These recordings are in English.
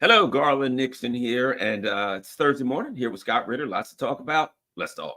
Hello, Garland Nixon here, and it's Thursday morning here with Scott Ritter. Lots to talk about. Let's talk.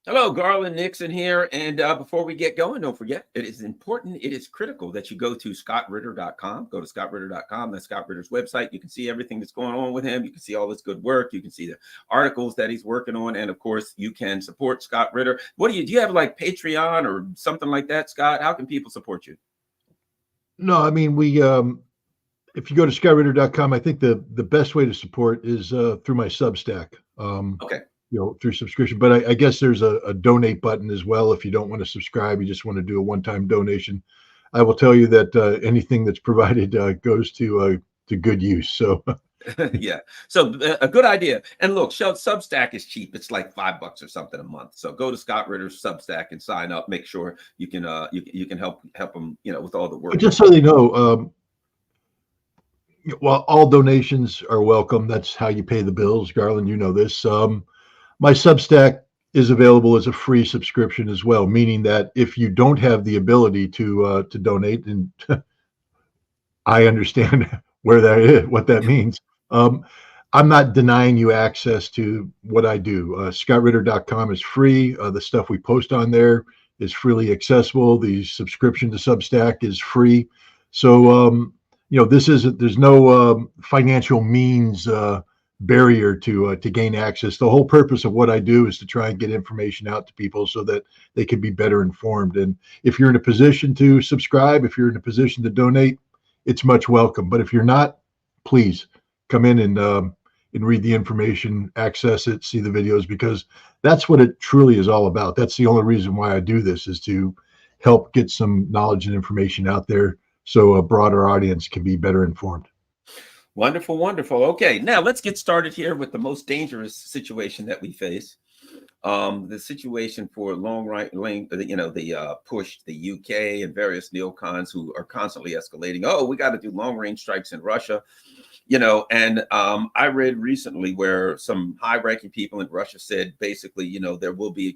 Hello, Garland Nixon here. And before we get going, don't forget, it is important, it is critical that you go to scottritter.com. Go to scottritter.com. That's Scott Ritter's website. You can see everything that's going on with him. You can see all his good work. You can see the articles that he's working on. And of course, you can support Scott Ritter. Do you have like Patreon or something like that, Scott? How can people support you? No, I mean, if you go to scottritter.com, I think the best way to support is through my Substack. Okay. Through subscription. But I guess there's a donate button as well. If you don't want to subscribe, you just want to do a one-time donation. I will tell you that anything that's provided goes to good use. So yeah, so a good idea. And look, Substack is cheap. It's like $5 or something a month. So go to Scott Ritter's Substack and sign up. Make sure you can you can help him with all the work. But just so they know, well, all donations are welcome. That's how you pay the bills, Garland. You know this. My Substack is available as a free subscription as well, meaning that if you don't have the ability to donate, and I understand where that is, what that means, I'm not denying you access to what I do. scottritter.com is free. The stuff we post on there is freely accessible. The subscription to Substack is free. So, there's no financial means barrier to gain access. The whole purpose of what I do is to try and get information out to people so that they can be better informed. And if you're in a position to subscribe, if you're in a position to donate, it's much welcome. But if you're not, please come in and read the information, access it, see the videos, because that's what it truly is all about. That's the only reason why I do this, is to help get some knowledge and information out there so a broader audience can be better informed. Wonderful, wonderful. Okay, now let's get started here with the most dangerous situation that we face. The situation for long right lane, the push, the UK and various neocons who are constantly escalating. Oh, we got to do long range strikes in Russia, And I read recently where some high ranking people in Russia said basically, there will be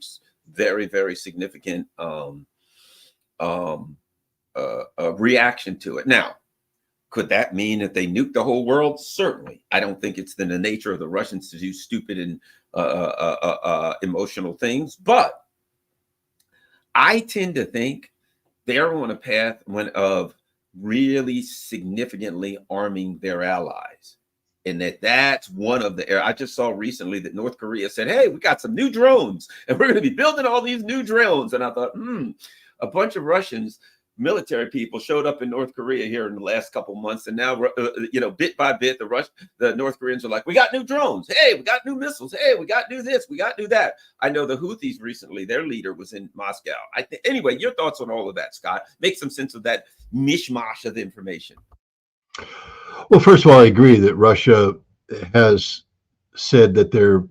very, very significant reaction to it. Now, could that mean that they nuke the whole world? Certainly. I don't think it's in the nature of the Russians to do stupid and emotional things, but I tend to think they're on a path of really significantly arming their allies. And that's one of the I just saw recently that North Korea said, hey, we got some new drones and we're going to be building all these new drones. And I thought, a bunch of Russians military people showed up in North Korea here in the last couple months, and now bit by bit the North Koreans are like, we got new drones, hey, we got new missiles, hey, we got new this, we got new that. I know the Houthis recently, their leader was in Moscow. Anyway, your thoughts on all of that, Scott? Make some sense of that mishmash of information. Well, first of all, I agree that Russia has said that their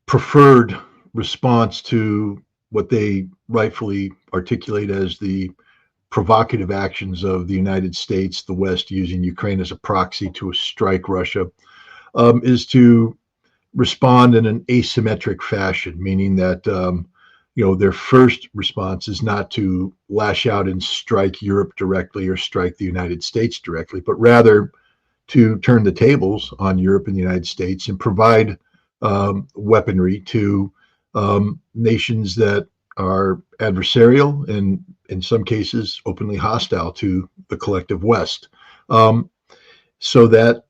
preferred response to what they rightfully articulate as the provocative actions of the United States, the West using Ukraine as a proxy to strike Russia, is to respond in an asymmetric fashion, meaning that their first response is not to lash out and strike Europe directly or strike the United States directly, but rather to turn the tables on Europe and the United States and provide weaponry to nations that are adversarial and in some cases openly hostile to the collective West, so that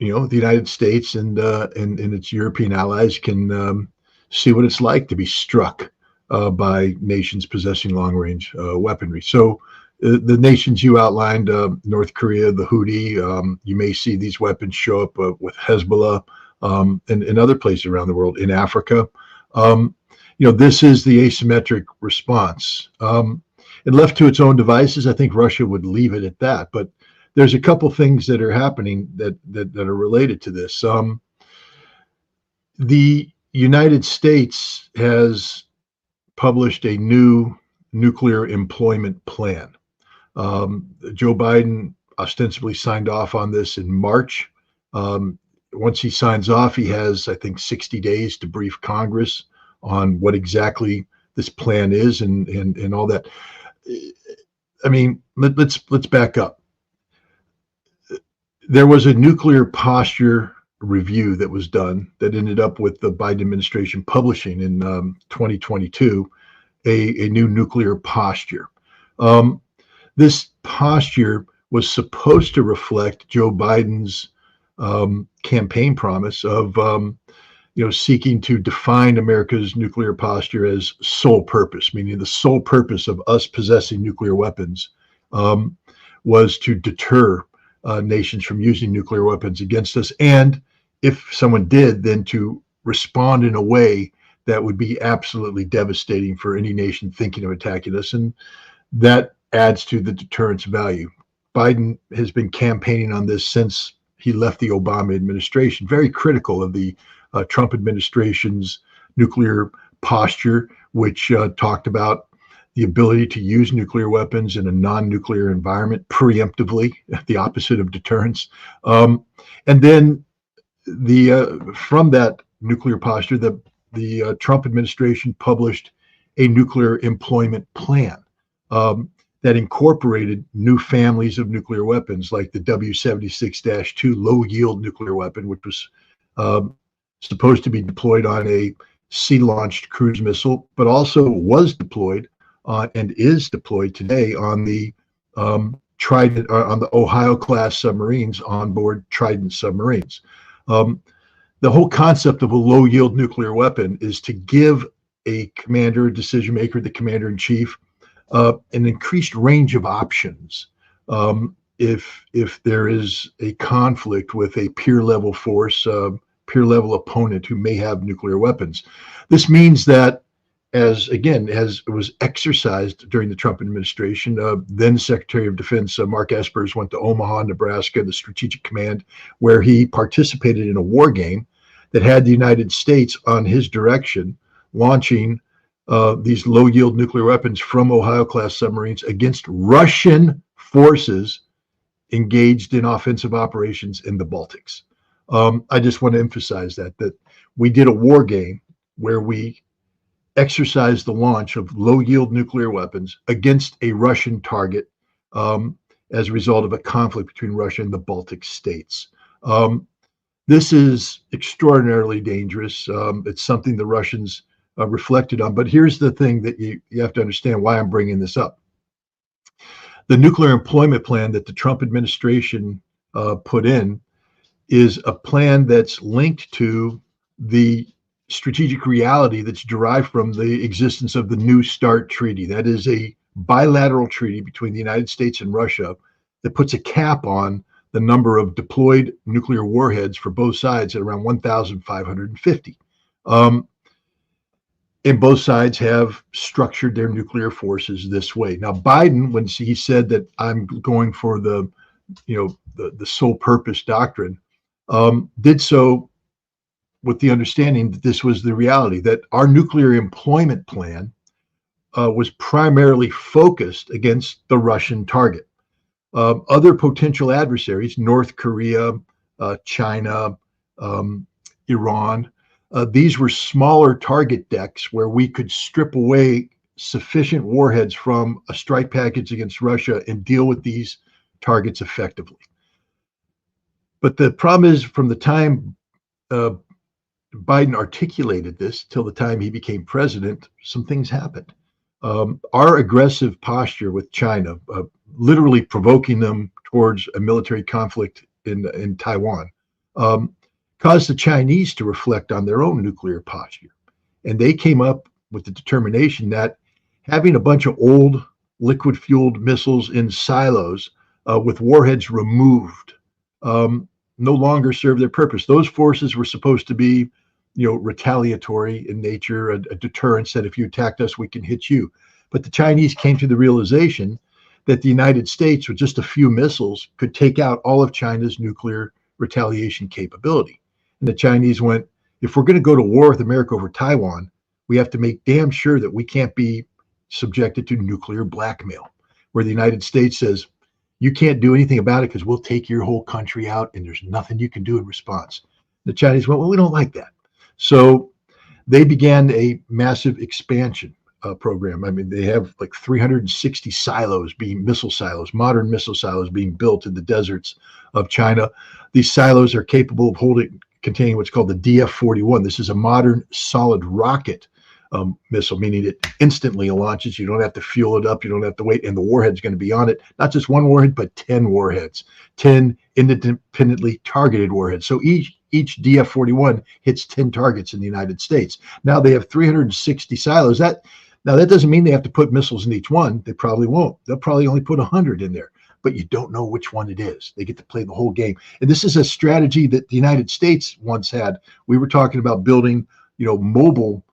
the United States and its European allies can see what it's like to be struck by nations possessing long-range weaponry. So the nations you outlined, North Korea, the Houthi, you may see these weapons show up with Hezbollah and other places around the world, in Africa. This is the asymmetric response. And left to its own devices, I think Russia would leave it at that. But there's a couple things that are happening that are related to this. The United States has published a new nuclear employment plan. Joe Biden ostensibly signed off on this in March. Once he signs off, he has, I think, 60 days to brief Congress on what exactly this plan is and all that. I mean, let's back up. There was a nuclear posture review that was done that ended up with the Biden administration publishing in 2022 a new nuclear posture. This posture was supposed to reflect Joe Biden's campaign promise of seeking to define America's nuclear posture as sole purpose, meaning the sole purpose of us possessing nuclear weapons was to deter nations from using nuclear weapons against us, and if someone did, then to respond in a way that would be absolutely devastating for any nation thinking of attacking us, and that adds to the deterrence value. Biden has been campaigning on this since he left the Obama administration, very critical of the Trump administration's nuclear posture, which talked about the ability to use nuclear weapons in a non-nuclear environment preemptively, the opposite of deterrence. And then from that nuclear posture, the Trump administration published a nuclear employment plan that incorporated new families of nuclear weapons, like the W76-2 low-yield nuclear weapon, which was supposed to be deployed on a sea-launched cruise missile, but also was deployed and is deployed today on the Trident, on the Ohio-class submarines on board Trident submarines. The whole concept of a low-yield nuclear weapon is to give a commander, decision maker, the commander-in-chief, an increased range of options if there is a conflict with a peer-level force, peer-level opponent who may have nuclear weapons. This means that, as it was exercised during the Trump administration, then Secretary of Defense Mark Espers went to Omaha, Nebraska, the Strategic Command, where he participated in a war game that had the United States on his direction, launching these low-yield nuclear weapons from Ohio-class submarines against Russian forces engaged in offensive operations in the Baltics. I just want to emphasize that we did a war game where we exercised the launch of low-yield nuclear weapons against a Russian target as a result of a conflict between Russia and the Baltic states. This is extraordinarily dangerous. It's something the Russians reflected on. But here's the thing that you have to understand why I'm bringing this up. The nuclear employment plan that the Trump administration put in is a plan that's linked to the strategic reality that's derived from the existence of the New START treaty. That is a bilateral treaty between the United States and Russia that puts a cap on the number of deployed nuclear warheads for both sides at around 1,550. And both sides have structured their nuclear forces this way. Now, Biden, when he said that I'm going for the sole purpose doctrine, did so with the understanding that this was the reality, that our nuclear employment plan was primarily focused against the Russian target. Other potential adversaries, North Korea, China, Iran, these were smaller target decks where we could strip away sufficient warheads from a strike package against Russia and deal with these targets effectively. But the problem is, from the time Biden articulated this till the time he became president, some things happened. Our aggressive posture with China, literally provoking them towards a military conflict in Taiwan, caused the Chinese to reflect on their own nuclear posture. And they came up with the determination that having a bunch of old liquid-fueled missiles in silos with warheads removed no longer served their purpose. Those forces were supposed to be, retaliatory in nature, a deterrence that if you attacked us, we can hit you. But the Chinese came to the realization that the United States, with just a few missiles, could take out all of China's nuclear retaliation capability. And the Chinese went, if we're going to go to war with America over Taiwan, we have to make damn sure that we can't be subjected to nuclear blackmail, where the United States says, you can't do anything about it because we'll take your whole country out and there's nothing you can do in response. The Chinese went, well, we don't like that. So they began a massive expansion program. I mean, they have like 360 silos missile silos, modern missile silos being built in the deserts of China. These silos are capable of containing what's called the DF-41. This is a modern solid rocket missile, meaning it instantly launches. You don't have to fuel it up. You don't have to wait. And the warhead's going to be on it. Not just one warhead, but 10 warheads, 10 independently targeted warheads. So each DF-41 hits 10 targets in the United States. Now they have 360 silos. Now that doesn't mean they have to put missiles in each one. They probably won't. They'll probably only put 100 in there, but you don't know which one it is. They get to play the whole game. And this is a strategy that the United States once had. We were talking about building, mobile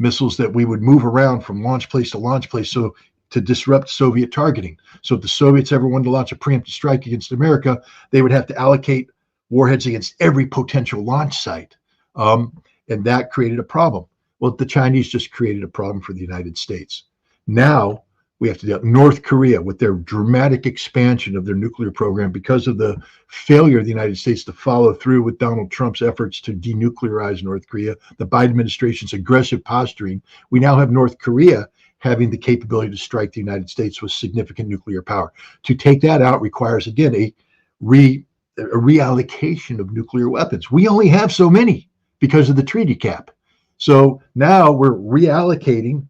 missiles that we would move around from launch place to launch place, so to disrupt Soviet targeting. So if the Soviets ever wanted to launch a preemptive strike against America, they would have to allocate warheads against every potential launch site. And that created a problem. Well, the Chinese just created a problem for the United States. Now we have to deal with North Korea with their dramatic expansion of their nuclear program because of the failure of the United States to follow through with Donald Trump's efforts to denuclearize North Korea, the Biden administration's aggressive posturing. We now have North Korea having the capability to strike the United States with significant nuclear power. To take that out requires, again, a reallocation of nuclear weapons. We only have so many because of the treaty cap. So now we're reallocating,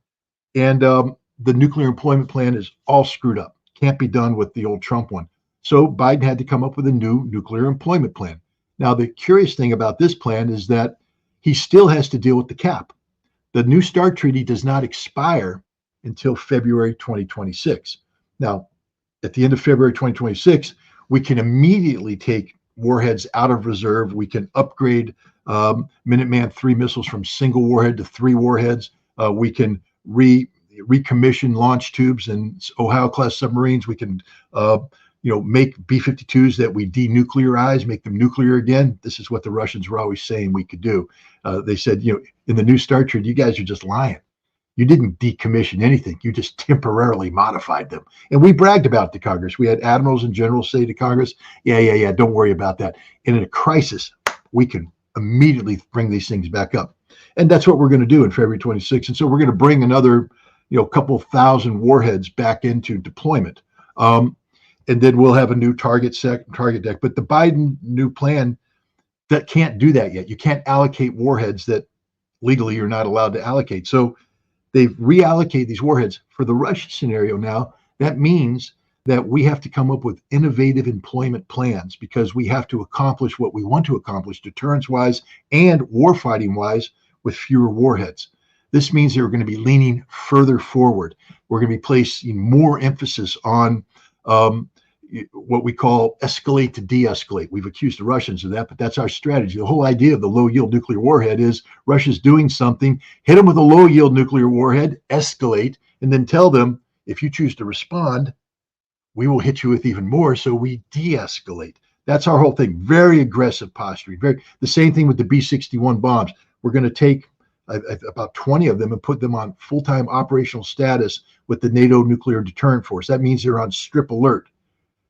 and the nuclear employment plan is all screwed up. Can't be done with the old Trump one. So Biden had to come up with a new nuclear employment plan. Now, the curious thing about this plan is that he still has to deal with the cap. The New START treaty does not expire until February 2026. Now, at the end of February 2026, we can immediately take warheads out of reserve. We can upgrade Minuteman III missiles from single warhead to 3 warheads. We can recommission launch tubes and Ohio-class submarines. We can, make B-52s that we denuclearize, make them nuclear again. This is what the Russians were always saying we could do. They said, in the New START treaty, you guys are just lying. You didn't decommission anything. You just temporarily modified them. And we bragged about it to Congress. We had admirals and generals say to Congress, yeah, don't worry about that. And in a crisis, we can immediately bring these things back up. And that's what we're going to do in February 26th. And so we're going to bring another, couple thousand warheads back into deployment. And then we'll have a new target deck. But the Biden new plan that can't do that yet. You can't allocate warheads that legally you're not allowed to allocate. So they've reallocated these warheads. For the Russia scenario now, that means that we have to come up with innovative employment plans because we have to accomplish what we want to accomplish deterrence-wise and warfighting-wise with fewer warheads. This means that we're going to be leaning further forward. We're going to be placing more emphasis on what we call escalate to de-escalate. We've accused the Russians of that, but that's our strategy. The whole idea of the low-yield nuclear warhead is Russia's doing something, hit them with a low-yield nuclear warhead, escalate, and then tell them, if you choose to respond, we will hit you with even more, so we de-escalate. That's our whole thing. Very aggressive posturing. The same thing with the B-61 bombs. We're going to take about 20 of them and put them on full-time operational status with the NATO nuclear deterrent force. That means they're on strip alert.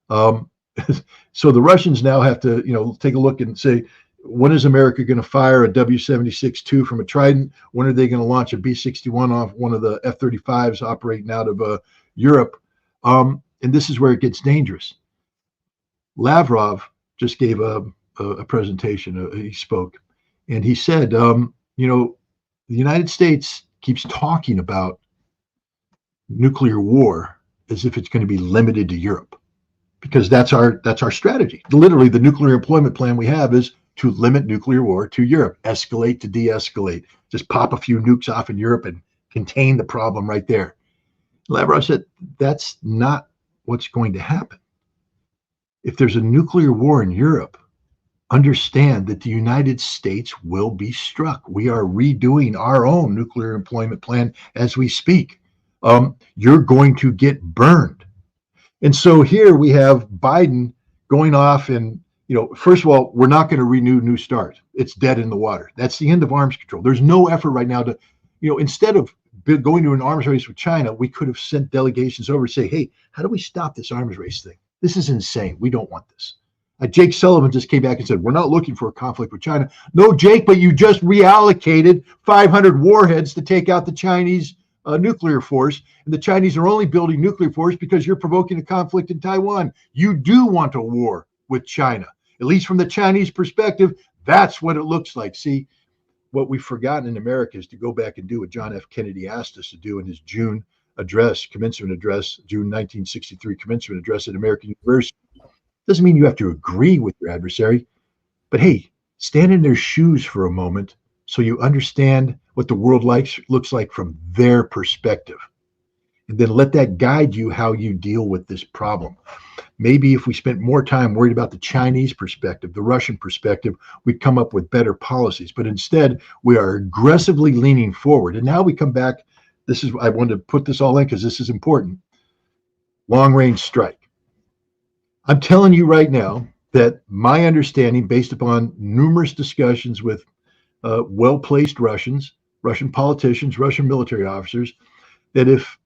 So the Russians now have to, take a look and say, when is America going to fire a W-76-2 from a Trident? When are they going to launch a B-61 off one of the F-35s operating out of Europe? And this is where it gets dangerous. Lavrov just gave a presentation. He spoke, and he said, the United States keeps talking about nuclear war as if it's going to be limited to Europe, because that's our strategy. Literally, the nuclear employment plan we have is to limit nuclear war to Europe, escalate to de-escalate, just pop a few nukes off in Europe and contain the problem right there. Lavrov said that's not what's going to happen. If there's a nuclear war in Europe, understand that the United States will be struck. We are redoing our own nuclear employment plan as we speak. You're going to get burned. And so here we have Biden going off and, first of all, we're not going to renew New START. It's dead in the water. That's the end of arms control. There's no effort right now to, instead of going to an arms race with China, we could have sent delegations over to say, hey, how do we stop this arms race thing? This is insane. We don't want this. Jake Sullivan just came back and said, we're not looking for a conflict with China. No, Jake, but you just reallocated 500 warheads to take out the Chinese nuclear force. And the Chinese are only building nuclear force because you're provoking a conflict in Taiwan. You do want a war with China, at least from the Chinese perspective. That's what it looks like. See, what we've forgotten in America is to go back and do what John F. Kennedy asked us to do in his June address, commencement address, June 1963 commencement address at American University. Doesn't mean you have to agree with your adversary, but hey, stand in their shoes for a moment so you understand what the world looks like from their perspective. And then let that guide you how you deal with this problem. Maybe if we spent more time worried about the Chinese perspective, the Russian perspective, we'd come up with better policies. But instead, we are aggressively leaning forward. And now we come back. I wanted to put this all in because this is important. Long-range strike. I'm telling you right now that my understanding, based upon numerous discussions with well-placed Russians, Russian politicians, Russian military officers, that if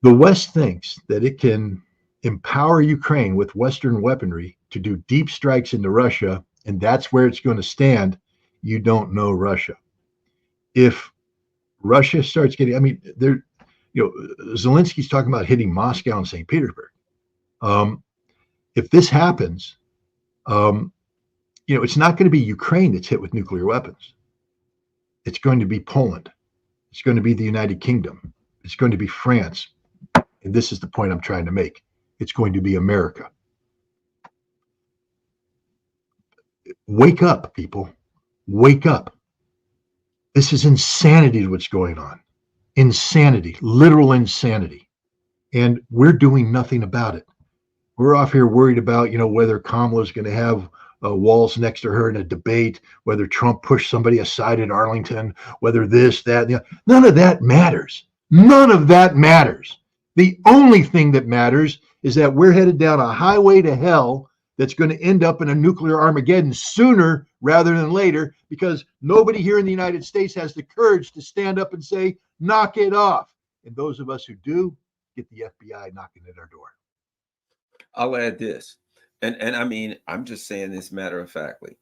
the West thinks that it can empower Ukraine with Western weaponry to do deep strikes into Russia, and that's where it's going to stand, you don't know Russia. If Russia starts getting, Zelensky's talking about hitting Moscow and St. Petersburg. If this happens, it's not going to be Ukraine that's hit with nuclear weapons. It's going to be Poland. It's going to be the United Kingdom. It's going to be France. And this is the point I'm trying to make. It's going to be America. Wake up, people. Wake up. This is insanity what's going on. Insanity, literal insanity. And we're doing nothing about it. We're off here worried about, whether Kamala's going to have walls next to her in a debate, whether Trump pushed somebody aside at Arlington, whether this, that, none of that matters. None of that matters. The only thing that matters is that we're headed down a highway to hell that's going to end up in a nuclear Armageddon sooner rather than later, because nobody here in the United States has the courage to stand up and say, knock it off. And those of us who do, get the FBI knocking at our door. I'll add this. And I mean, I'm just saying this matter of factly.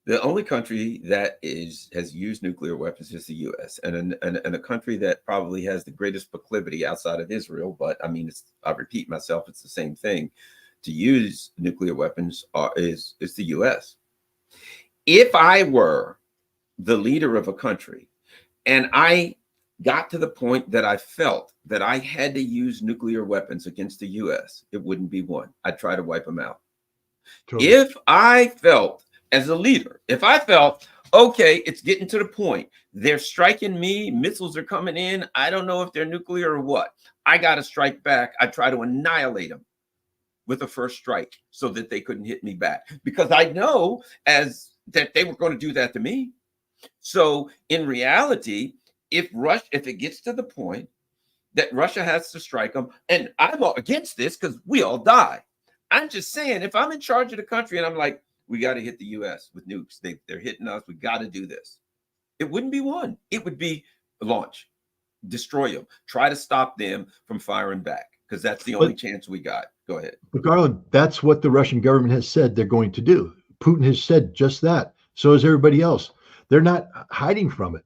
The only country that has used nuclear weapons is the U.S. and a country that probably has the greatest proclivity outside of Israel. But I mean, I repeat myself, it's the same thing. To use nuclear weapons is the U.S. If I were the leader of a country and I got to the point that I felt that I had to use nuclear weapons against the U.S., it wouldn't be one. I'd try to wipe them out. Totally. If I felt as a leader, if I felt, okay, it's getting to the point, they're striking me, missiles are coming in, I don't know if they're nuclear or what, I got to strike back. I try to annihilate them with a first strike so that they couldn't hit me back, because I know that they were going to do that to me. So in reality, if it gets to the point that Russia has to strike them, and I'm against this because we all die. I'm just saying, if I'm in charge of the country and I'm like, we got to hit the U.S. with nukes, they're hitting us, we got to do this. It wouldn't be one. It would be launch, destroy them, try to stop them from firing back, because that's the only chance we got. Go ahead. But Garland, that's what the Russian government has said they're going to do. Putin has said just that. So is everybody else. They're not hiding from it.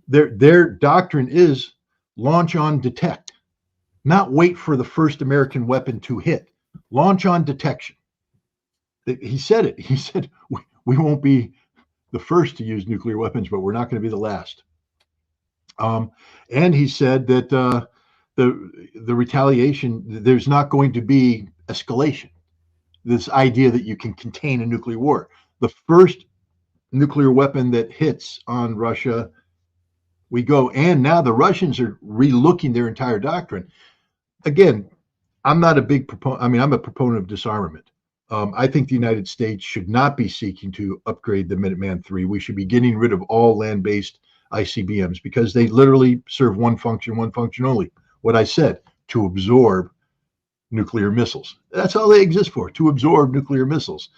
Their doctrine is launch on detect, not wait for the first American weapon to hit. Launch on detection. He said it. He said, we won't be the first to use nuclear weapons, but we're not going to be the last. And he said that the retaliation, there's not going to be escalation. This idea that you can contain a nuclear war. The first nuclear weapon that hits on Russia, we go. And now the Russians are relooking their entire doctrine. Again, I'm not a big proponent. I mean, I'm a proponent of disarmament. I think the United States should not be seeking to upgrade the Minuteman III. We should be getting rid of all land-based ICBMs because they literally serve one function only. What I said, to absorb nuclear missiles. That's all they exist for, to absorb nuclear missiles.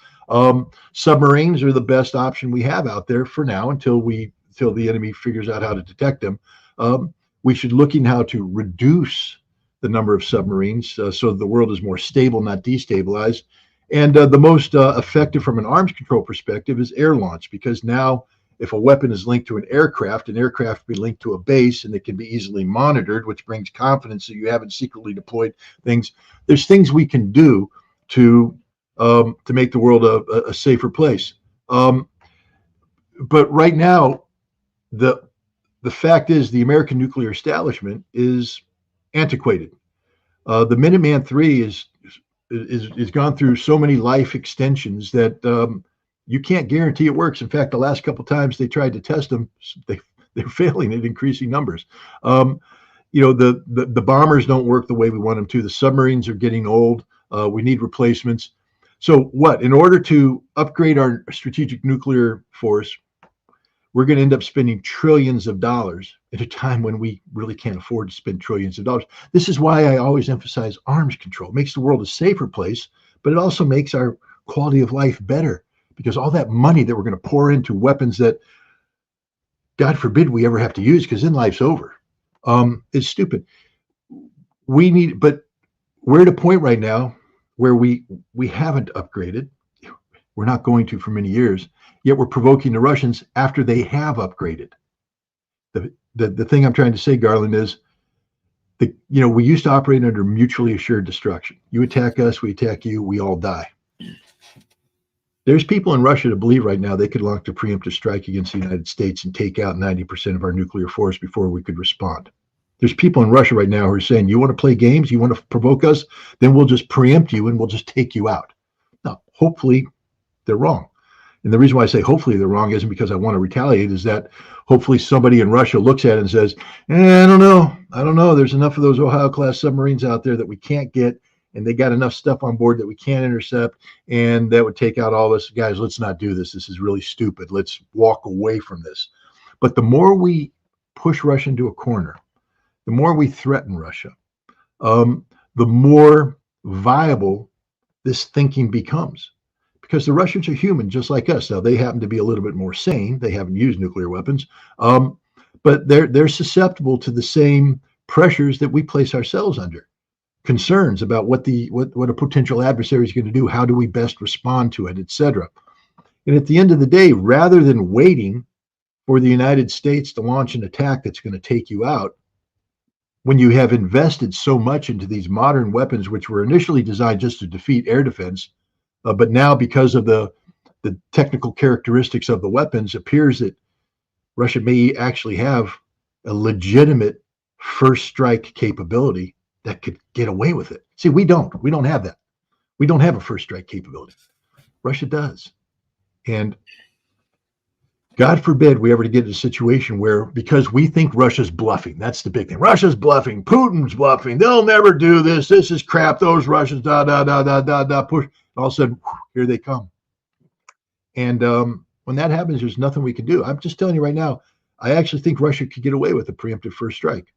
Submarines are the best option we have out there for now until the enemy figures out how to detect them. We should look in how to reduce the number of submarines so the world is more stable, not destabilized. And the most effective from an arms control perspective is air launch, because now if a weapon is linked to an aircraft be linked to a base and it can be easily monitored, which brings confidence that you haven't secretly deployed things. There's things we can do to make the world a safer place. But right now, the fact is the American nuclear establishment is antiquated. The Minuteman III is gone through so many life extensions that you can't guarantee it works. In fact, the last couple of times they tried to test them, they're failing at increasing numbers. The bombers don't work the way we want them to. The submarines are getting old. We need replacements. So what? In order to upgrade our strategic nuclear force, we're going to end up spending trillions of dollars at a time when we really can't afford to spend trillions of dollars. This is why I always emphasize arms control. It makes the world a safer place, but it also makes our quality of life better, because all that money that we're going to pour into weapons that, God forbid, we ever have to use, because then life's over, is stupid. But we're at a point right now where we haven't upgraded. We're not going to for many years, yet we're provoking the Russians after they have upgraded. The thing I'm trying to say, Garland, is we used to operate under mutually assured destruction. You attack us, we attack you, we all die. There's people in Russia that believe right now they could launch a preemptive strike against the United States and take out 90% of our nuclear force before we could respond. There's people in Russia right now who are saying, you want to play games, you want to provoke us, then we'll just preempt you and we'll just take you out. Now, hopefully they're wrong. And the reason why I say hopefully they're wrong isn't because I want to retaliate, is that hopefully somebody in Russia looks at it and says, I don't know. There's enough of those Ohio-class submarines out there that we can't get, and they got enough stuff on board that we can't intercept, and that would take out all this. Guys, let's not do this. This is really stupid. Let's walk away from this. But the more we push Russia into a corner, the more we threaten Russia, the more viable this thinking becomes. Because the Russians are human just like us. Now, they happen to be a little bit more sane. They haven't used nuclear weapons, but they're susceptible to the same pressures that we place ourselves under. Concerns about what a potential adversary is going to do, how do we best respond to it, etc. And at the end of the day, rather than waiting for the United States to launch an attack that's going to take you out, when you have invested so much into these modern weapons, which were initially designed just to defeat air defense, but now because of the technical characteristics of the weapons, appears that Russia may actually have a legitimate first strike capability that could get away with it. See, we don't have that. We don't have a first strike capability. Russia does. And God forbid we ever get in a situation where, because we think Russia's bluffing, that's the big thing. Russia's bluffing, Putin's bluffing, they'll never do this. This is crap. Those Russians, push. All of a sudden, here they come. And when that happens, there's nothing we can do. I'm just telling you right now, I actually think Russia could get away with a preemptive first strike.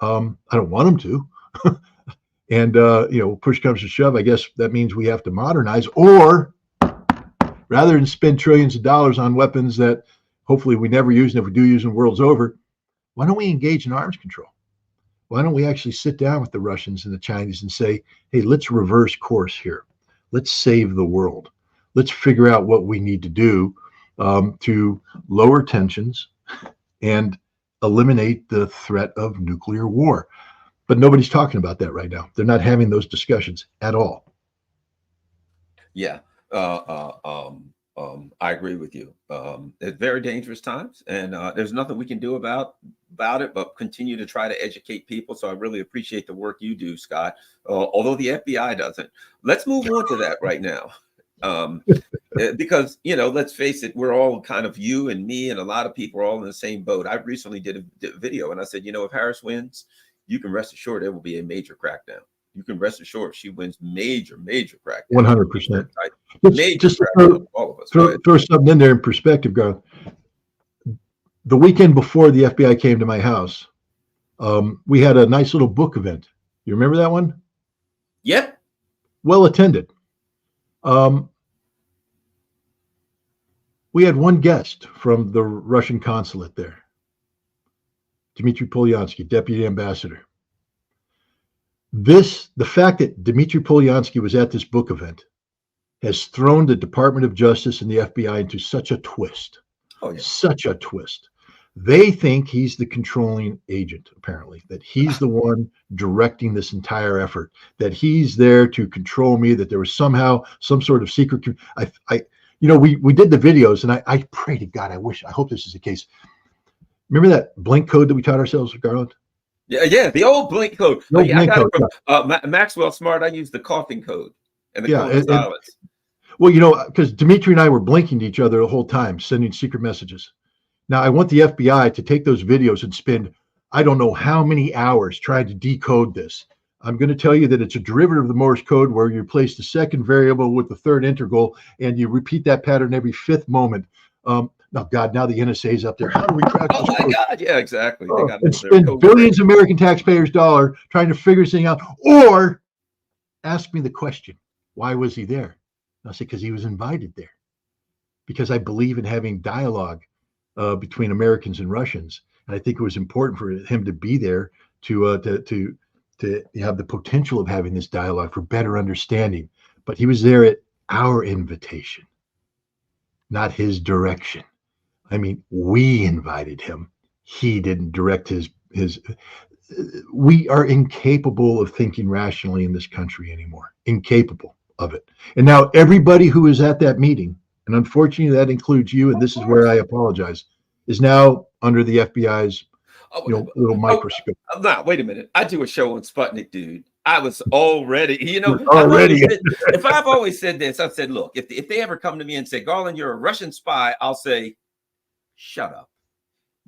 I don't want them to. And, push comes to shove, I guess that means we have to modernize, or rather than spend trillions of dollars on weapons that hopefully we never use, and if we do use them, the world's over, why don't we engage in arms control? Why don't we actually sit down with the Russians and the Chinese and say, hey, let's reverse course here. Let's save the world. Let's figure out what we need to do to lower tensions and eliminate the threat of nuclear war. But nobody's talking about that right now. They're not having those discussions at all. Yeah, I agree with you. It's very dangerous times, and there's nothing we can do about it, but continue to try to educate people. So I really appreciate the work you do, Scott, although the FBI doesn't. Let's move on to that right now. Because, let's face it, we're all kind of, you and me and a lot of people are all in the same boat. I recently did a video and I said, if Harris wins, you can rest assured there will be a major crackdown. You can rest assured if she wins, major crackdown. 100%. Just all of us. Throw something in there in perspective, Garth. The weekend before the FBI came to my house, we had a nice little book event. You remember that one? Yep. well attended. We had one guest from the Russian consulate there, Dmitry Polyansky, deputy ambassador. The fact that Dmitry Polyansky was at this book event has thrown the Department of Justice and the FBI into such a twist. Oh, yeah. Such a twist. They think he's the controlling agent, apparently, that he's the one directing this entire effort, that he's there to control me, that there was somehow some sort of secret. We did the videos, and I pray to God, I hope this is the case. Remember that blink code that we taught ourselves, Garland? Yeah, the old blink code. The old blink code, from Maxwell Smart. I used the coughing code and the code of silence. Well, because Dimitri and I were blinking to each other the whole time, sending secret messages. Now, I want the FBI to take those videos and spend, I don't know how many hours trying to decode this. I'm going to tell you that it's a derivative of the Morse code where you replace the second variable with the third integral, and you repeat that pattern every fifth moment. Now the NSA is up there. How do we crack this code? God, yeah, exactly. They got and spend billions of American taxpayers' dollars trying to figure this thing out, or ask me the question, why was he there? And I'll say, because he was invited there. Because I believe in having dialogue between Americans and Russians, and I think it was important for him to be there to have the potential of having this dialogue for better understanding. But he was there at our invitation, not his direction. I mean, we invited him. He didn't direct his. We are incapable of thinking rationally in this country anymore. Incapable of it. And now everybody who is at that meeting, and unfortunately that includes you, and this is where I apologize, is now under the FBI's little microscope. Now, wait a minute. I do a show on Sputnik, dude. I was already, if I've always said this, I've said, look, if they ever come to me and say, Garland, you're a Russian spy, I'll say, shut up.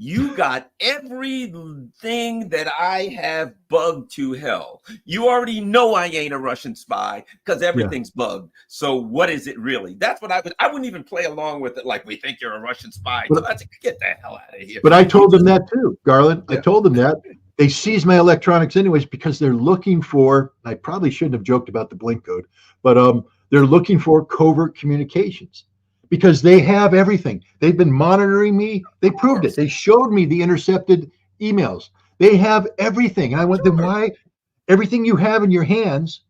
You got everything that I have bugged to hell. You already know I ain't a Russian spy because everything's bugged. So what is it really? That's what I wouldn't even play along with it like we think you're a Russian spy. So I said, get the hell out of here. But I told them that too, Garland. Yeah. I told them that. They seized my electronics anyways because they're looking for, I probably shouldn't have joked about the blink code, but they're looking for covert communications. Because they have everything. They've been monitoring me. They proved it. They showed me the intercepted emails. They have everything. And I went, then why? Everything you have in your hands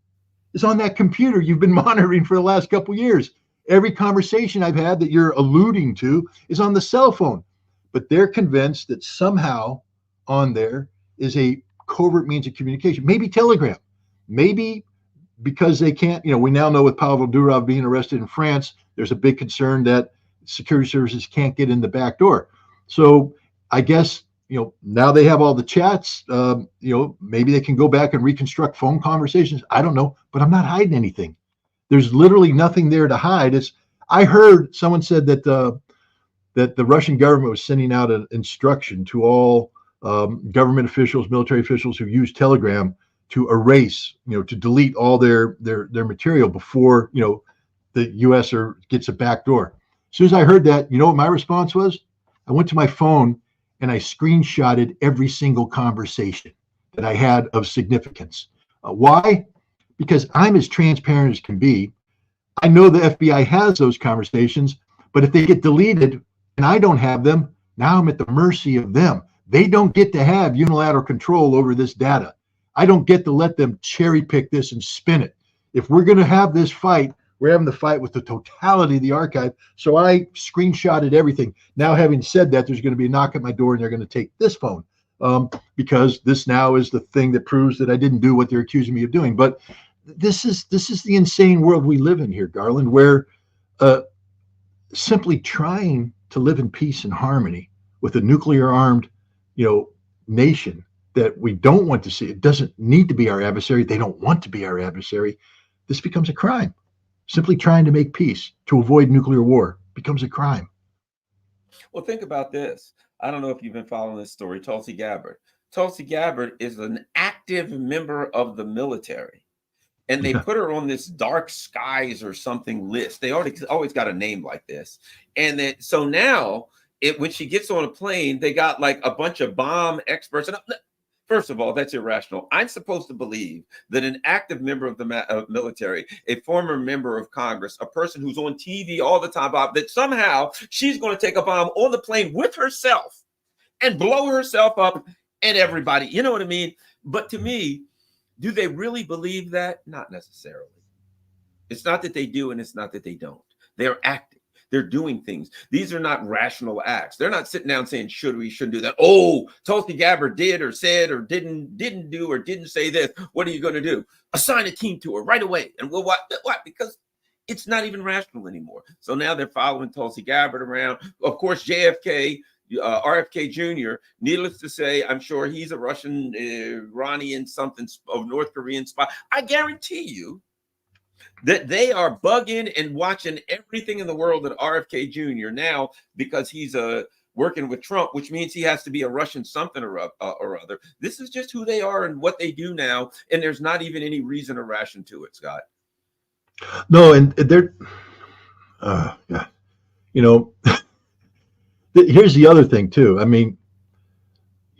is on that computer you've been monitoring for the last couple of years. Every conversation I've had that you're alluding to is on the cell phone. But they're convinced that somehow on there is a covert means of communication. Maybe Telegram. Maybe because they can't, we now know with Pavel Durov being arrested in France, there's a big concern that security services can't get in the back door. So I guess, now they have all the chats, maybe they can go back and reconstruct phone conversations. I don't know, but I'm not hiding anything. There's literally nothing there to hide. I heard someone said that the Russian government was sending out an instruction to all government officials, military officials who use Telegram to erase, to delete all their material before, the U.S. gets a back door. As soon as I heard that, you know what my response was? I went to my phone and I screenshotted every single conversation that I had of significance. Why? Because I'm as transparent as can be. I know the FBI has those conversations, but if they get deleted and I don't have them, now I'm at the mercy of them. They don't get to have unilateral control over this data. I don't get to let them cherry pick this and spin it. If we're going to have this fight, we're having the fight with the totality of the archive. So I screenshotted everything. Now, having said that, there's going to be a knock at my door and they're going to take this phone because this now is the thing that proves that I didn't do what they're accusing me of doing. But this is the insane world we live in here, Garland, where simply trying to live in peace and harmony with a nuclear armed, nation that we don't want to see. It doesn't need to be our adversary. They don't want to be our adversary. This becomes a crime. Simply trying to make peace to avoid nuclear war becomes a crime. Well, think about this. I don't know if you've been following this story, Tulsi Gabbard. Tulsi Gabbard is an active member of the military. And they put her on this dark skies or something list. They always got a name like this. And so now when she gets on a plane, they got like a bunch of bomb experts. And First of all, that's irrational. I'm supposed to believe that an active member of the military, a former member of Congress, a person who's on TV all the time, Bob, that somehow she's going to take a bomb on the plane with herself and blow herself up and everybody. You know what I mean? But to me, do they really believe that? Not necessarily. It's not that they do, and it's not that they don't. They're acting. They're doing things. These are not rational acts. They're not sitting down saying, should we, shouldn't do that. Oh, Tulsi Gabbard did or said or didn't do or didn't say this. What are you going to do? Assign a team to her right away. And well, what? Because it's not even rational anymore. So now they're following Tulsi Gabbard around. Of course, JFK, RFK Jr., needless to say, I'm sure he's a Russian, Iranian, something of North Korean spy. I guarantee you that they are bugging and watching everything in the world at RFK Jr. now because he's working with Trump, which means he has to be a Russian something or other. This is just who they are and what they do now, and there's not even any reason or ration to it, Scott. No, and they're, yeah, you know, here's the other thing too. I mean,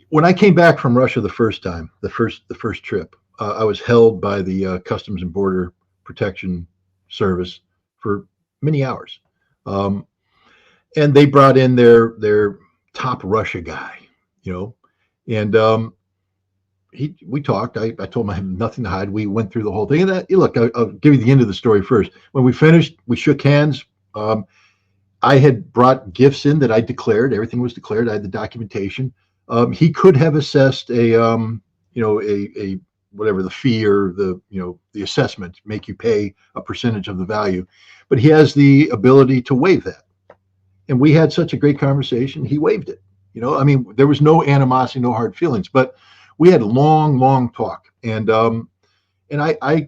when I came back from Russia the first time, the first trip, I was held by the Customs and Border Protection Service for many hours, and they brought in their top Russia guy, you know, and we talked. I told him I have nothing to hide. We went through the whole thing. And that, look, I'll give you the end of the story first. When we finished, we shook hands. I had brought gifts in that I declared. Everything was declared. I had the documentation. He could have assessed a whatever the fee or the assessment, make you pay a percentage of the value, but he has the ability to waive that. And we had such a great conversation. He waived it. You know, I mean, there was no animosity, no hard feelings, but we had a long talk. And I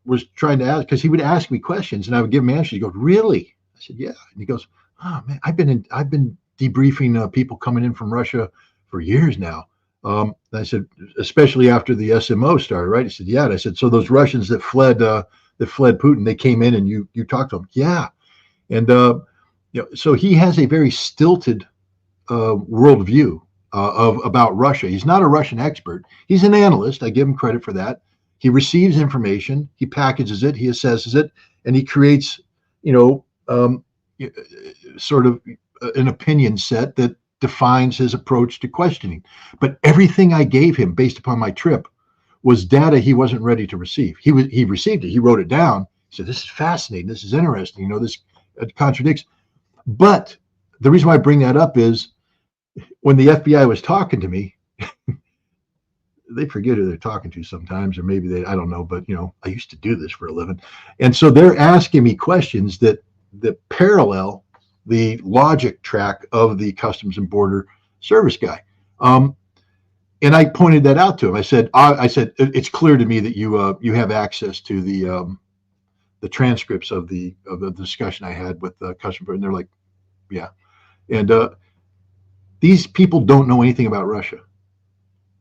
was trying to ask, because he would ask me questions and I would give him answers. He goes, "Really?" I said, "Yeah." And he goes, "Oh man, I've been debriefing people coming in from Russia for years now." I said, especially after the SMO started, right? He said, "Yeah." And I said, "So those Russians that fled Putin, they came in and you talked to them?" "Yeah." And so he has a very stilted worldview about Russia. He's not a Russian expert. He's an analyst. I give him credit for that. He receives information, he packages it, he assesses it, and he creates, sort of an opinion set that defines his approach to questioning. But everything I gave him based upon my trip was data he wasn't ready to receive. He received it. He wrote it down. He said, "This is fascinating. This is interesting. This contradicts." But the reason why I bring that up is when the FBI was talking to me, they forget who they're talking to sometimes, or maybe I don't know, but I used to do this for a living. And so they're asking me questions that parallel the logic track of the Customs and Border Service guy. And I pointed that out to him. I said, "It's clear to me that you have access to the transcripts of the discussion I had with the customer." And they're like, "Yeah." And these people don't know anything about Russia.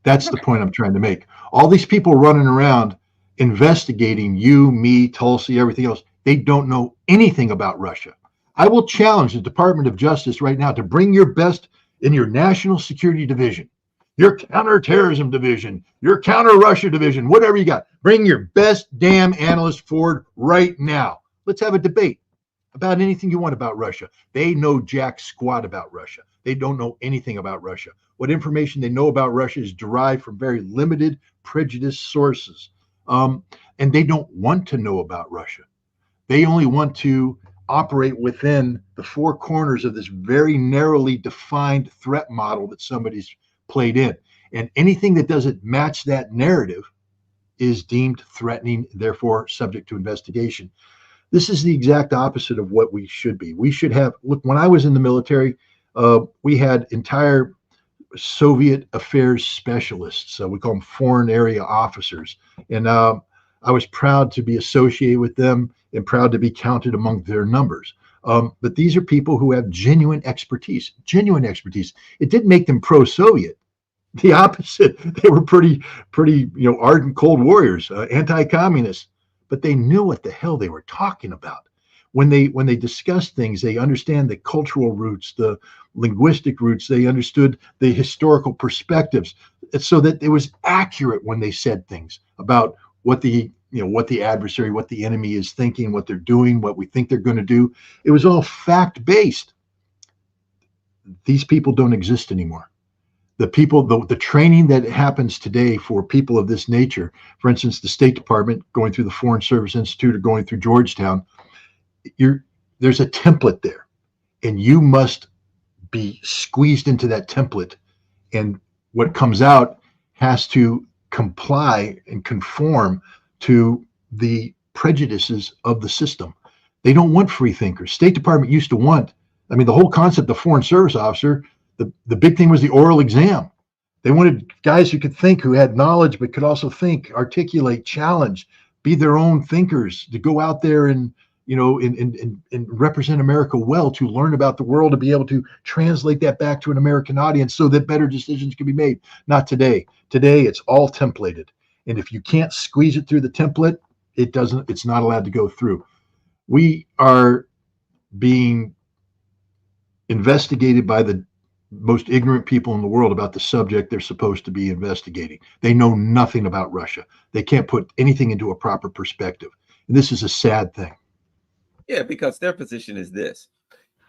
That's the point I'm trying to make. All these people running around investigating you, me, Tulsi, everything else, they don't know anything about Russia. I will challenge the Department of Justice right now to bring your best in your National Security Division, your Counterterrorism Division, your Counter-Russia Division, whatever you got. Bring your best damn analyst forward right now. Let's have a debate about anything you want about Russia. They know jack squat about Russia. They don't know anything about Russia. What information they know about Russia is derived from very limited, prejudiced sources. And they don't want to know about Russia. They only want to operate within the four corners of this very narrowly defined threat model that somebody's played in. And anything that doesn't match that narrative is deemed threatening, therefore subject to investigation. This is the exact opposite of what we should be. We should have, look, when I was in the military, we had entire Soviet affairs specialists. We call them foreign area officers. And I was proud to be associated with them and proud to be counted among their numbers. But these are people who have genuine expertise. It didn't make them pro-Soviet. The opposite. They were pretty, ardent Cold Warriors, anti-communists. But they knew what the hell they were talking about. When they discuss things, they understand the cultural roots, the linguistic roots. They understood the historical perspectives. so that it was accurate when they said things about what the what the adversary, what the enemy is thinking, what they're doing, what we think they're going to do. It was all fact based. These people don't exist anymore. The people, the training that happens today for people of this nature, for instance, the State Department going through the Foreign Service Institute or going through Georgetown, there's a template there, and you must be squeezed into that template, and what comes out has to comply and conform to the prejudices of the system. They don't want free thinkers. State Department used to want, I mean, the whole concept of foreign service officer, the big thing was the oral exam. They wanted guys who could think, who had knowledge, but could also think, articulate, challenge, be their own thinkers, to go out there and, and represent America well, to learn about the world, to be able to translate that back to an American audience so that better decisions can be made. Not today. Today, it's all templated. And if you can't squeeze it through the template, it's not allowed to go through. We are being investigated by the most ignorant people in the world about the subject they're supposed to be investigating. They know nothing about Russia. They can't put anything into a proper perspective. And this is a sad thing. Yeah, because their position is this.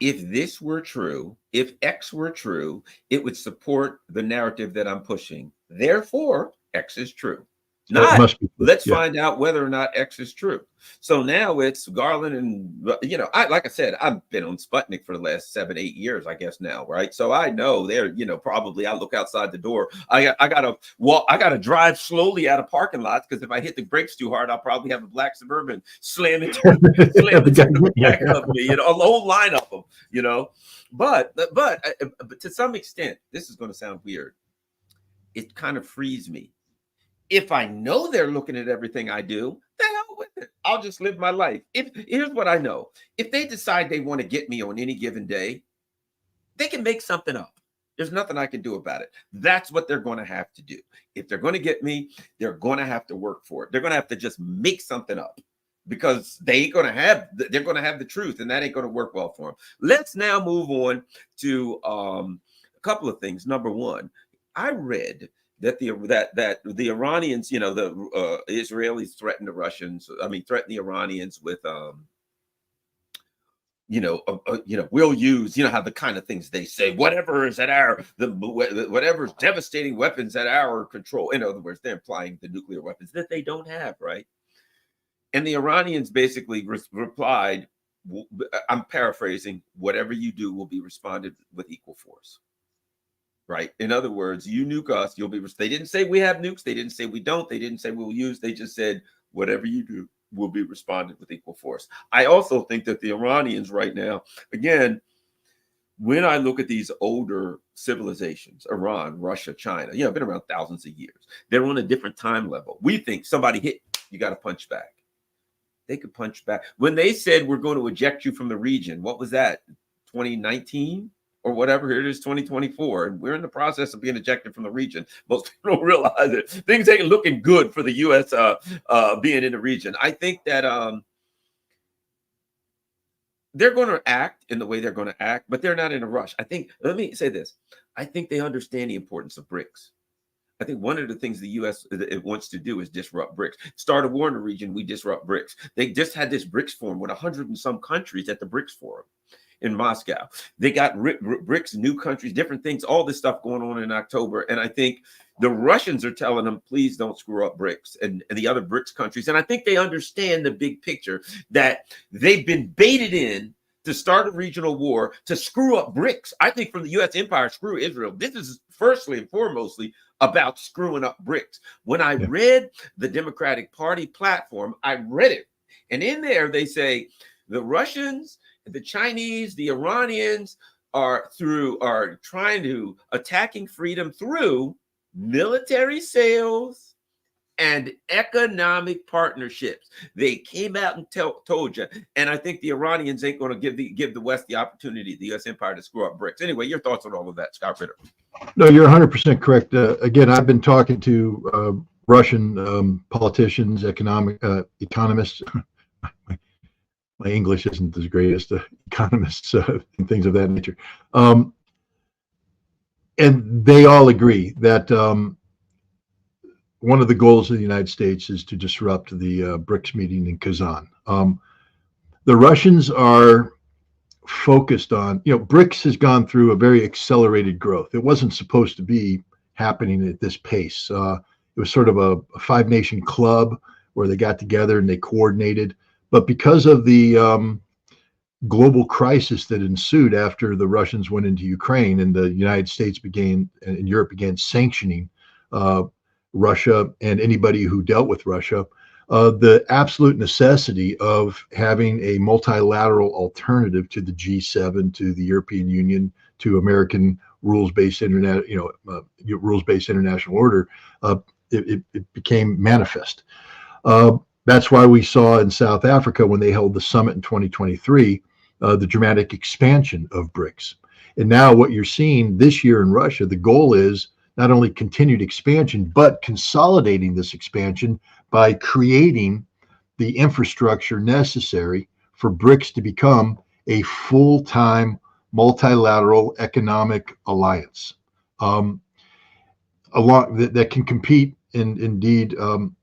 If this were true, if X were true, it would support the narrative that I'm pushing. Therefore, X is true. Not, let's find out whether or not X is true. So now it's Garland and, like I said, I've been on Sputnik for the last 7-8 years, I guess now, right? So I know they're, probably I look outside the door. I gotta drive slowly out of parking lots, because if I hit the brakes too hard, I'll probably have a black Suburban slam into the back of me, a whole line of them, But to some extent, this is going to sound weird. It kind of frees me. If I know they're looking at everything I do, the hell with it. I'll just live my life. Here's what I know. If they decide they want to get me on any given day, they can make something up. There's nothing I can do about it. That's what they're going to have to do. If they're going to get me, they're going to have to work for it. They're going to have to just make something up, because they're going to have the truth, and that ain't going to work well for them. Let's now move on to a couple of things. Number one, I read that the Iranians, the Israelis threatened the Russians. Threatened the Iranians with, we'll use, how the kind of things they say, whatever's devastating weapons at our control. In other words, they're implying the nuclear weapons that they don't have, right? And the Iranians basically replied, I'm paraphrasing, whatever you do will be responded with equal force. Right. In other words, you nuke us, you'll be. They didn't say we have nukes. They didn't say we don't. They didn't say we'll use. They just said whatever you do will be responded with equal force. I also think that the Iranians right now, again, when I look at these older civilizations, Iran, Russia, China, been around thousands of years. They're on a different time level. We think somebody hit, you got to punch back. They could punch back. When they said we're going to eject you from the region, what was that? 2019? Or whatever, here it is 2024, and we're in the process of being ejected from the region. Most people don't realize it. Things ain't looking good for the U.S. Being in the region. I think that they're going to act in the way they're going to act, but they're not in a rush. Let me say this. I think they understand the importance of BRICS. I think one of the things the U.S. wants to do is disrupt BRICS. Start a war in the region, we disrupt BRICS. They just had this BRICS forum with 100 and some countries at the BRICS forum in Moscow. They got BRICS, new countries, different things, all this stuff going on in October. And I think the Russians are telling them, please don't screw up BRICS and the other BRICS countries. And I think they understand the big picture, that they've been baited in to start a regional war to screw up BRICS. I think from the U.S. empire, screw Israel. This is firstly and foremostly about screwing up BRICS. When I read the Democratic Party platform, I read it. And in there, they say the Russians, the Chinese, the Iranians are trying to attacking freedom through military sales and economic partnerships. They came out and told you. And I think the Iranians ain't going to give the West the opportunity, the U.S. empire, to screw up BRICS. Anyway, your thoughts on all of that, Scott Ritter? No, you're 100% correct. Again, I've been talking to Russian politicians, economists. My English isn't as great as the economists and things of that nature. And they all agree that one of the goals of the United States is to disrupt the BRICS meeting in Kazan. The Russians are focused on, BRICS has gone through a very accelerated growth. It wasn't supposed to be happening at this pace. It was sort of a five-nation club where they got together and they coordinated. But because of the global crisis that ensued after the Russians went into Ukraine and the United States began and Europe began sanctioning Russia and anybody who dealt with Russia, the absolute necessity of having a multilateral alternative to the G7, to the European Union, to American rules-based internet, rules-based international order, it became manifest. That's why we saw in South Africa when they held the summit in 2023, the dramatic expansion of BRICS. And now what you're seeing this year in Russia, the goal is not only continued expansion, but consolidating this expansion by creating the infrastructure necessary for BRICS to become a full-time multilateral economic alliance, that can compete and indeed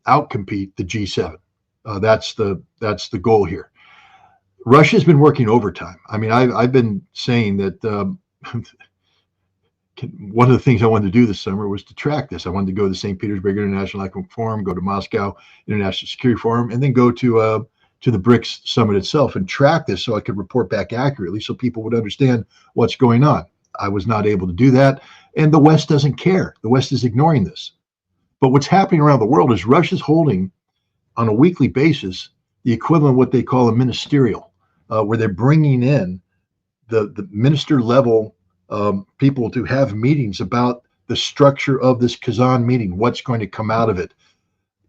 outcompete the G7. That's the goal here. Russia's been working overtime. I mean, I've been saying that one of the things I wanted to do this summer was to track this. I wanted to go to the St. Petersburg International Economic Forum, go to Moscow International Security Forum, and then go to the BRICS summit itself and track this so I could report back accurately so people would understand what's going on. I was not able to do that, and the West doesn't care. The West is ignoring this. But what's happening around the world is Russia's holding on a weekly basis the equivalent of what they call a ministerial, where they're bringing in the minister level people to have meetings about the structure of this Kazan meeting, what's going to come out of it.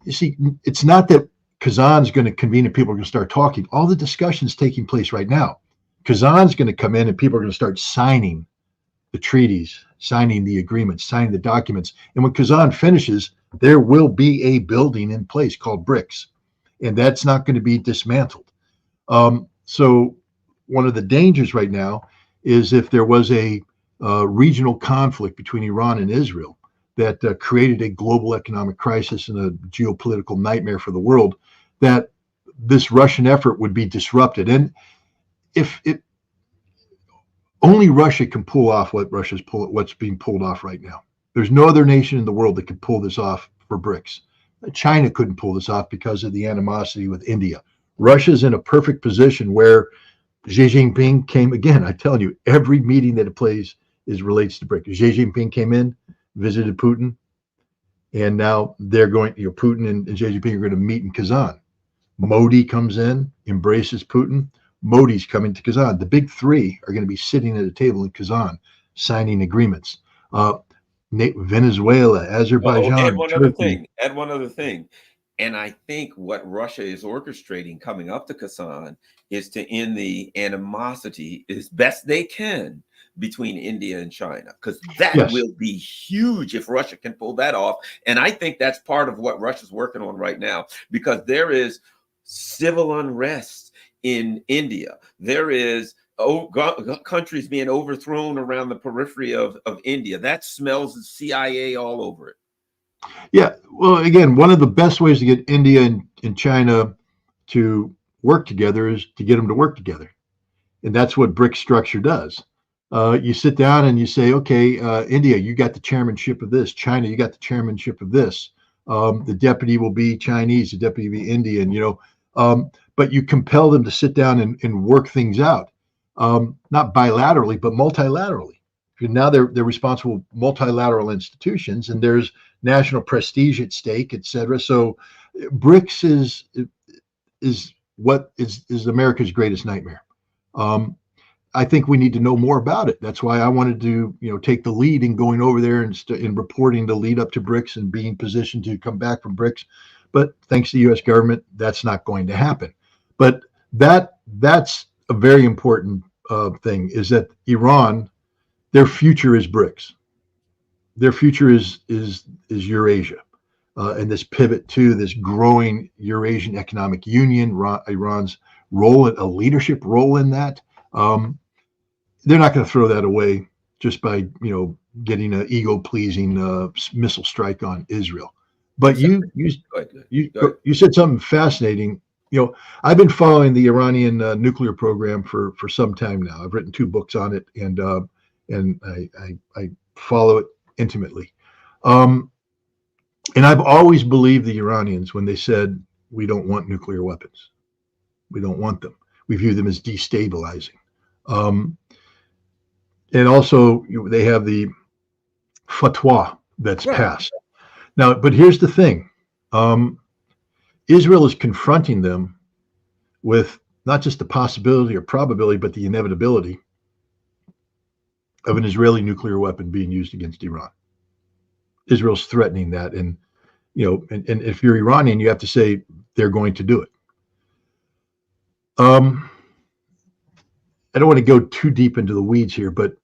You see, it's not that Kazan's going to convene and people are going to start talking. All the discussion's taking place right now. Kazan's going to come in and people are going to start signing the treaties, signing the agreements, signing the documents. And when Kazan finishes, there will be a building in place called BRICS, and that's not going to be dismantled. So one of the dangers right now is if there was a regional conflict between Iran and Israel that created a global economic crisis and a geopolitical nightmare for the world, that this Russian effort would be disrupted. And if it only Russia can pull off what's being pulled off right now. There's no other nation in the world that could pull this off for BRICS. China couldn't pull this off because of the animosity with India. Russia's in a perfect position where Xi Jinping came again. I tell you, every meeting that it plays relates to BRICS. Xi Jinping came in, visited Putin, and now they're going. Putin and Xi Jinping are going to meet in Kazan. Modi comes in, embraces Putin. Modi's coming to Kazan. The big three are going to be sitting at a table in Kazan, signing agreements. Venezuela, Azerbaijan, add one other Turkey. thing. Add one other thing. And I think what Russia is orchestrating coming up to Kazan is to end the animosity as best they can between India and China, because that will be huge if Russia can pull that off. And I think that's part of what Russia's working on right now, because there is civil unrest in India. There is countries being overthrown around the periphery of India. That smells the CIA all over it. Yeah, well, again, one of the best ways to get India and China to work together is to get them to work together. And that's what BRICS structure does. You sit down and you say, okay, India, you got the chairmanship of this. China, you got the chairmanship of this. The deputy will be Chinese, the deputy will be Indian, but you compel them to sit down and work things out, not bilaterally, but multilaterally. Now they're responsible multilateral institutions, and there's national prestige at stake, et cetera. So BRICS is what is America's greatest nightmare. I think we need to know more about it. That's why I wanted to, take the lead in going over there and reporting the lead up to BRICS and being positioned to come back from BRICS. But thanks to the U.S. government, that's not going to happen. But that's a very important thing, is that Iran, their future is BRICS. Their future is Eurasia, and this pivot to this growing Eurasian Economic Union. Iran's role, a leadership role in that. They're not going to throw that away just by getting an ego-pleasing missile strike on Israel. But So, you go ahead, you go ahead. you said something fascinating. I've been following the Iranian nuclear program for some time now. I've written 2 books on it, and I follow it intimately. Um, and I've always believed the Iranians when they said we don't want nuclear weapons. We don't want them. We view them as destabilizing. Um, and also, they have the fatwa that's Right. passed now. But here's the thing: um, Israel is confronting them with not just the possibility or probability, but the inevitability of an Israeli nuclear weapon being used against Iran. Israel's threatening that, and if you're Iranian, you have to say they're going to do it. Um, I don't want to go too deep into the weeds here, but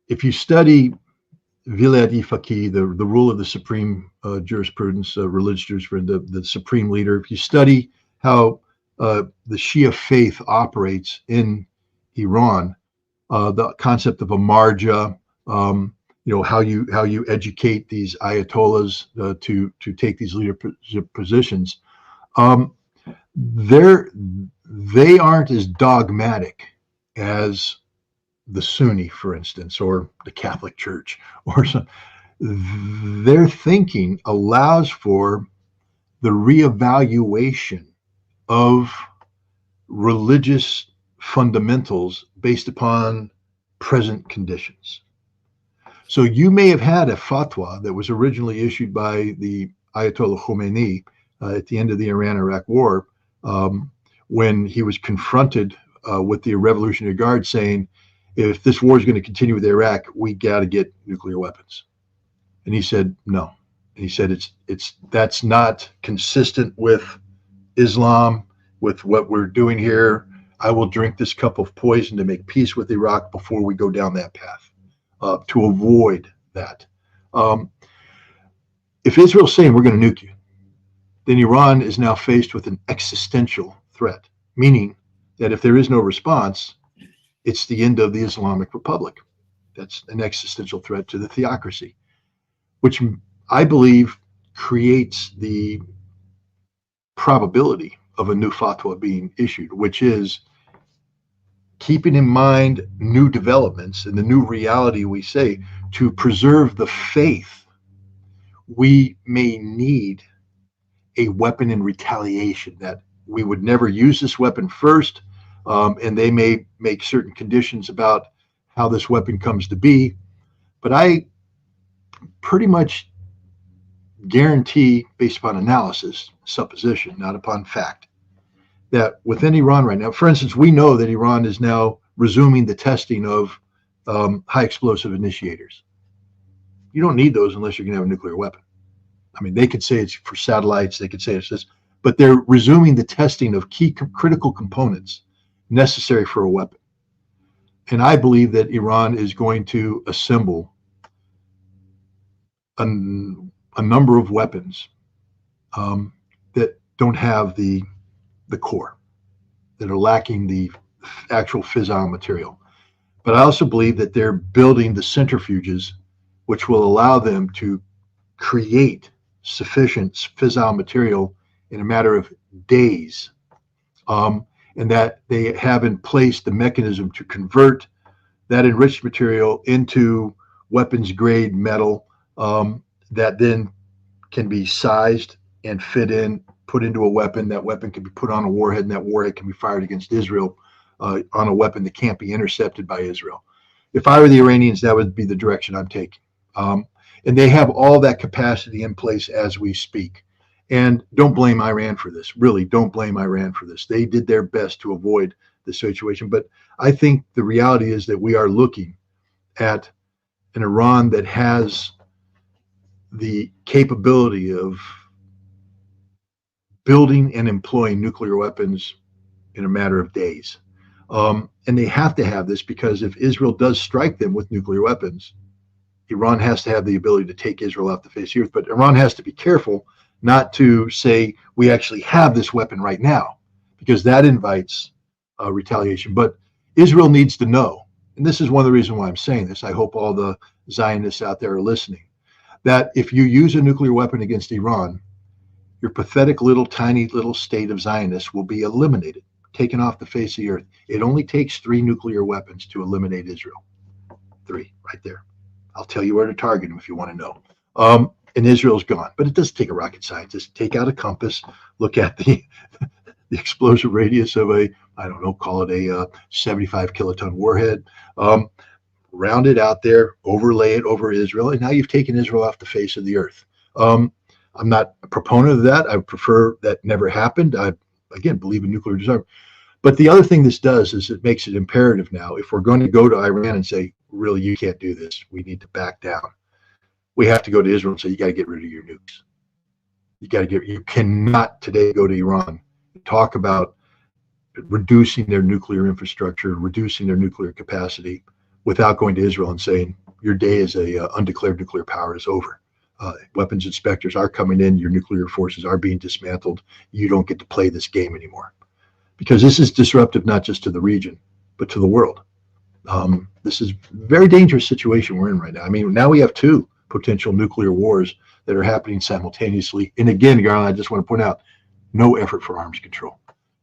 if you study Vilayat Faqih, the rule of the supreme jurisprudence, religious jurisprudence, the supreme leader, if you study how the Shia faith operates in Iran, the concept of a marja, how you educate these ayatollahs to take these leadership positions. Um, they aren't as dogmatic as the Sunni, for instance, or the Catholic Church, or some. Their thinking allows for the reevaluation of religious fundamentals based upon present conditions. So you may have had a fatwa that was originally issued by the Ayatollah Khomeini at the end of the Iran-Iraq War, um, when he was confronted with the Revolutionary Guard saying, if this war is going to continue with Iraq, we got to get nuclear weapons. And he said, no. And he said, that's not consistent with Islam, with what we're doing here. I will drink this cup of poison to make peace with Iraq before we go down that path, to avoid that. If Israel's saying we're going to nuke you, then Iran is now faced with an existential threat, meaning that if there is no response, it's the end of the Islamic Republic. That's an existential threat to the theocracy, which I believe creates the probability of a new fatwa being issued, which is keeping in mind new developments and the new reality. We say to preserve the faith, we may need a weapon in retaliation, that we would never use this weapon first, and they may make certain conditions about how this weapon comes to be. But I pretty much guarantee, based upon analysis, supposition, not upon fact, that within Iran right now, for instance, we know that Iran is now resuming the testing of high explosive initiators. You don't need those unless you're going to have a nuclear weapon. I mean, they could say it's for satellites, they could say it's this, but they're resuming the testing of key critical components necessary for a weapon. And I believe that Iran is going to assemble a number of weapons that don't have the core, that are lacking the actual fissile material. But I also believe that they're building the centrifuges, which will allow them to create sufficient fissile material in a matter of days, and that they have in place the mechanism to convert that enriched material into weapons grade metal, that then can be sized and put into a weapon. That weapon can be put on a warhead, and that warhead can be fired against Israel on a weapon that can't be intercepted by Israel. If I were the Iranians, that would be the direction I'm taking. And they have all that capacity in place as we speak. And don't blame Iran for this. Really, don't blame Iran for this. They did their best to avoid the situation. But I think the reality is that we are looking at an Iran that has the capability of building and employing nuclear weapons in a matter of days. And they have to have this because if Israel does strike them with nuclear weapons, Iran has to have the ability to take Israel off the face of the earth. But Iran has to be careful not to say we actually have this weapon right now, because that invites retaliation. But Israel needs to know, and this is one of the reasons why I'm saying this, I hope all the Zionists out there are listening, that if you use a nuclear weapon against Iran, your pathetic little tiny little state of Zionists will be eliminated, taken off the face of the earth. It only takes 3 nuclear weapons to eliminate Israel. 3, right there. I'll tell you where to target them if you want to know. And Israel's gone. But it doesn't take a rocket scientist. Take out a compass, look at the explosive radius of a, I don't know, call it a 75 kiloton warhead. Round it out there, overlay it over Israel, and now you've taken Israel off the face of the earth. I'm not a proponent of that. I prefer that never happened. I, again, believe in nuclear disarmament. But the other thing this does is it makes it imperative now. If we're going to go to Iran and say, really, you can't do this, we need to back down, we have to go to Israel and say, you got to get rid of your nukes. You cannot today go to Iran and talk about reducing their nuclear infrastructure, reducing their nuclear capacity, without going to Israel and saying, your day as a undeclared nuclear power is over. Weapons inspectors are coming in, your nuclear forces are being dismantled. You don't get to play this game anymore. Because this is disruptive not just to the region, but to the world. This is a very dangerous situation we're in right now. I mean, now we have 2 potential nuclear wars that are happening simultaneously. And again, Garland, I just want to point out, no effort for arms control.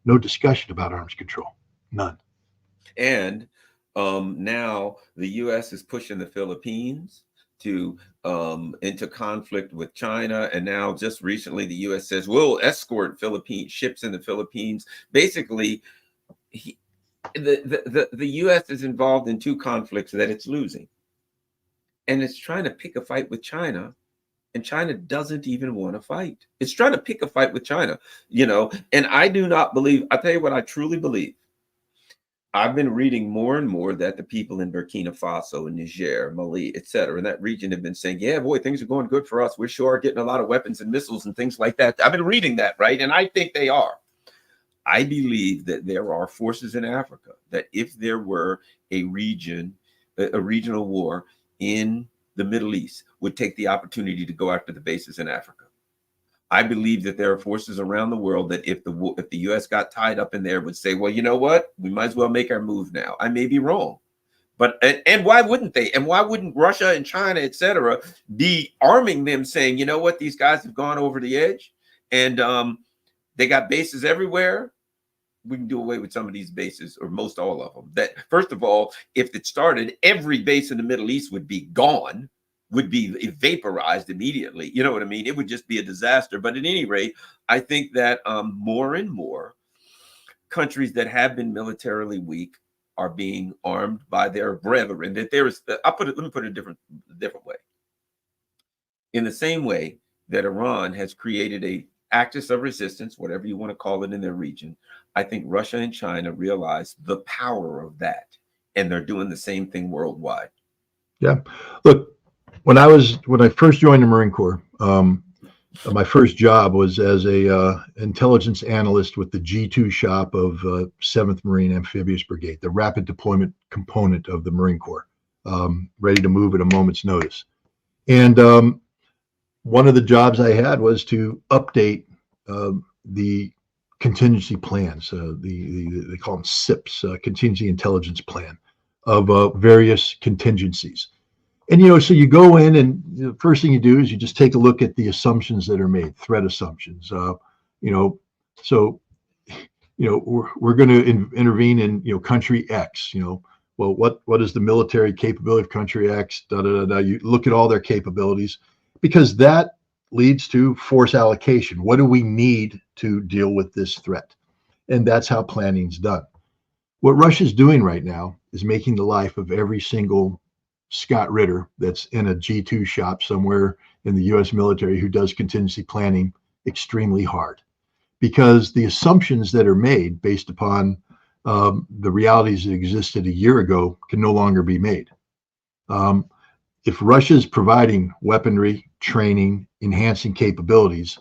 No discussion about arms control. None. And now the U.S. is pushing the Philippines to into conflict with China, and now just recently the U.S. says we'll escort Philippine ships in the Philippines. Basically, the U.S. is involved in 2 conflicts that it's losing, and it's trying to pick a fight with China, and China doesn't even want to fight. It's trying to pick a fight with China, and I do not believe. I'll tell you what I truly believe. I've been reading more and more that the people in Burkina Faso and Niger, Mali, et cetera, in that region have been saying, yeah, boy, things are going good for us. We're sure getting a lot of weapons and missiles and things like that. I've been reading that, right? And I think they are. I believe that there are forces in Africa that if there were a regional war in the Middle East, would take the opportunity to go after the bases in Africa. I believe that there are forces around the world that if the U.S. got tied up in there would say, well, you know what? We might as well make our move now. I may be wrong. But and why wouldn't they? And why wouldn't Russia and China, et cetera, be arming them saying, you know what? These guys have gone over the edge and they got bases everywhere. We can do away with some of these bases, or most all of them. That, first of all, if it started, every base in the Middle East would be gone, would be vaporized immediately. You know what I mean? It would just be a disaster. But at any rate, I think that more and more countries that have been militarily weak are being armed by their brethren. That there is, let me put it a different way. In the same way that Iran has created a axis of resistance, whatever you want to call it, in their region, I think Russia and China realize the power of that, and they're doing the same thing worldwide. Yeah, look, when I first joined the Marine Corps, my first job was as a intelligence analyst with the G2 shop of 7th Marine Amphibious Brigade, the rapid deployment component of the Marine Corps, ready to move at a moment's notice. And one of the jobs I had was to update the contingency plans, they call them SIPs, contingency intelligence plan, of various contingencies. And, so you go in and the first thing you do is you just take a look at the assumptions that are made, threat assumptions. So, we're going to intervene in, country X, well, what is the military capability of country X? You look at all their capabilities, because that leads to force allocation. What do we need to deal with this threat? And that's how planning's done. What Russia's doing right now is making the life of every single Scott Ritter that's in a G2 shop somewhere in the U.S. military who does contingency planning extremely hard, because the assumptions that are made based upon the realities that existed a year ago can no longer be made. If Russia's providing weaponry, training, enhancing capabilities,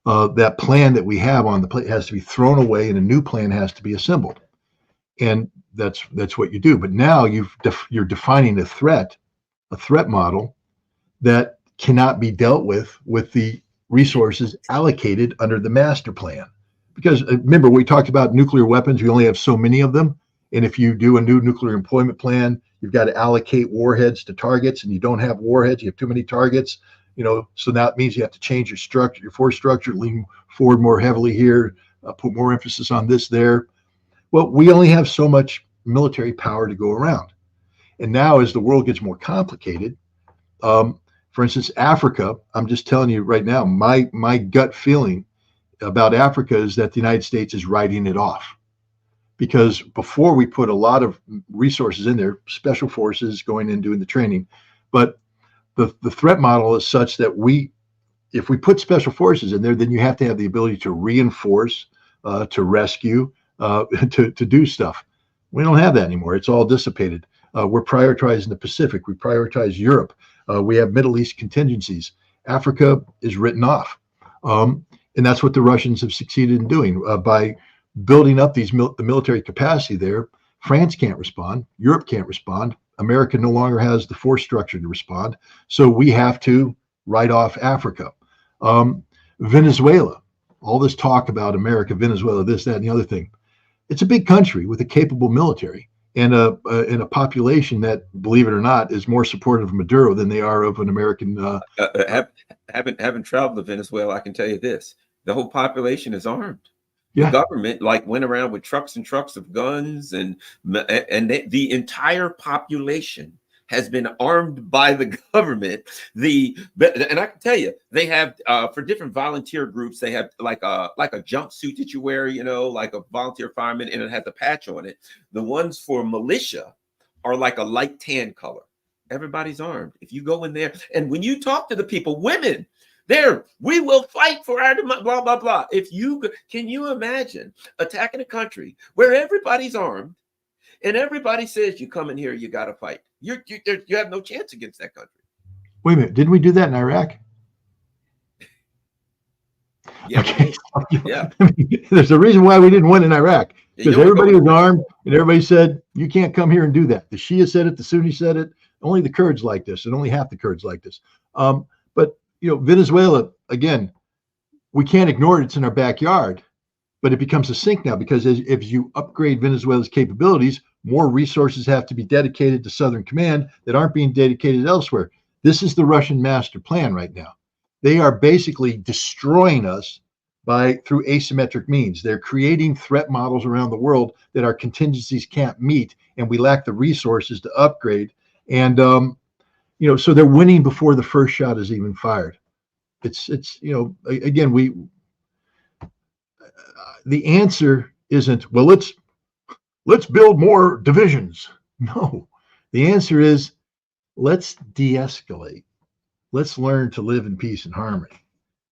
that plan that we have on the plate has to be thrown away and a new plan has to be assembled. And that's what you do. But now you're defining a threat model that cannot be dealt with the resources allocated under the master plan. Because remember, we talked about nuclear weapons. We only have so many of them. And if you do a new nuclear employment plan, you've got to allocate warheads to targets, and you don't have warheads. You have too many targets. So that means you have to change your structure, your force structure, lean forward more heavily here, put more emphasis on this there. Well, we only have so much military power to go around. And now, as the world gets more complicated, for instance, Africa, I'm just telling you right now, my gut feeling about Africa is that the United States is writing it off. Because before we put a lot of resources in there, special forces going in doing the training, but the threat model is such that if we put special forces in there, then you have to have the ability to reinforce, to rescue, to do stuff. We don't have that anymore. It's all dissipated. We're prioritizing the Pacific. We prioritize Europe. We have Middle East contingencies. Africa is written off. And that's what the Russians have succeeded in doing by building up the military capacity there. France can't respond. Europe can't respond. America no longer has the force structure to respond. So we have to write off Africa. Venezuela, all this talk about America, Venezuela, this, that, and the other thing. It's a big country with a capable military and a population that, believe it or not, is more supportive of Maduro than they are of an American. Having traveled to Venezuela, I can tell you this: the whole population is armed. Yeah. The government went around with trucks and trucks of guns, and the entire population has been armed by the government. And I can tell you, they have for different volunteer groups, they have like a jumpsuit that you wear, like a volunteer fireman, and it has a patch on it. The ones for militia are like a light tan color. Everybody's armed. If you go in there, and when you talk to the people, women, we will fight for our blah blah blah. Can you imagine attacking a country where everybody's armed and everybody says you come in here, you got to fight? You have no chance against that country. Wait a minute, didn't we do that in Iraq? Yeah, okay. Yeah. There's a reason why we didn't win in Iraq, because everybody was armed and everybody said you can't come here and do that. The Shia said it, the Sunni said it. Only the Kurds like this, and only half the Kurds like this. But Venezuela, again, we can't ignore it. It's in our backyard, but it becomes a sink now because if you upgrade Venezuela's capabilities, more resources have to be dedicated to Southern Command that aren't being dedicated elsewhere. This is the Russian master plan right now. They are basically destroying us through asymmetric means. They're creating threat models around the world that our contingencies can't meet, and we lack the resources to upgrade. And so they're winning before the first shot is even fired. It's again, the answer isn't, well, let's build more divisions. No, the answer is let's de-escalate. Let's learn to live in peace and harmony.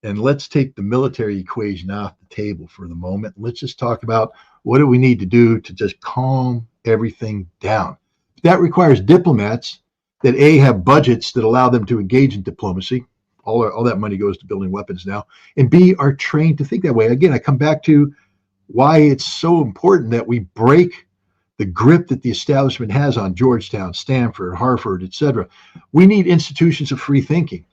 And let's take the military equation off the table for the moment. Let's just talk about what do we need to do to just calm everything down. That requires diplomats that have budgets that allow them to engage in diplomacy. All that money goes to building weapons now. And B, are trained to think that way. Again, I come back to why it's so important that we break the grip that the establishment has on Georgetown, Stanford, Harvard, etc. We need institutions of free thinking.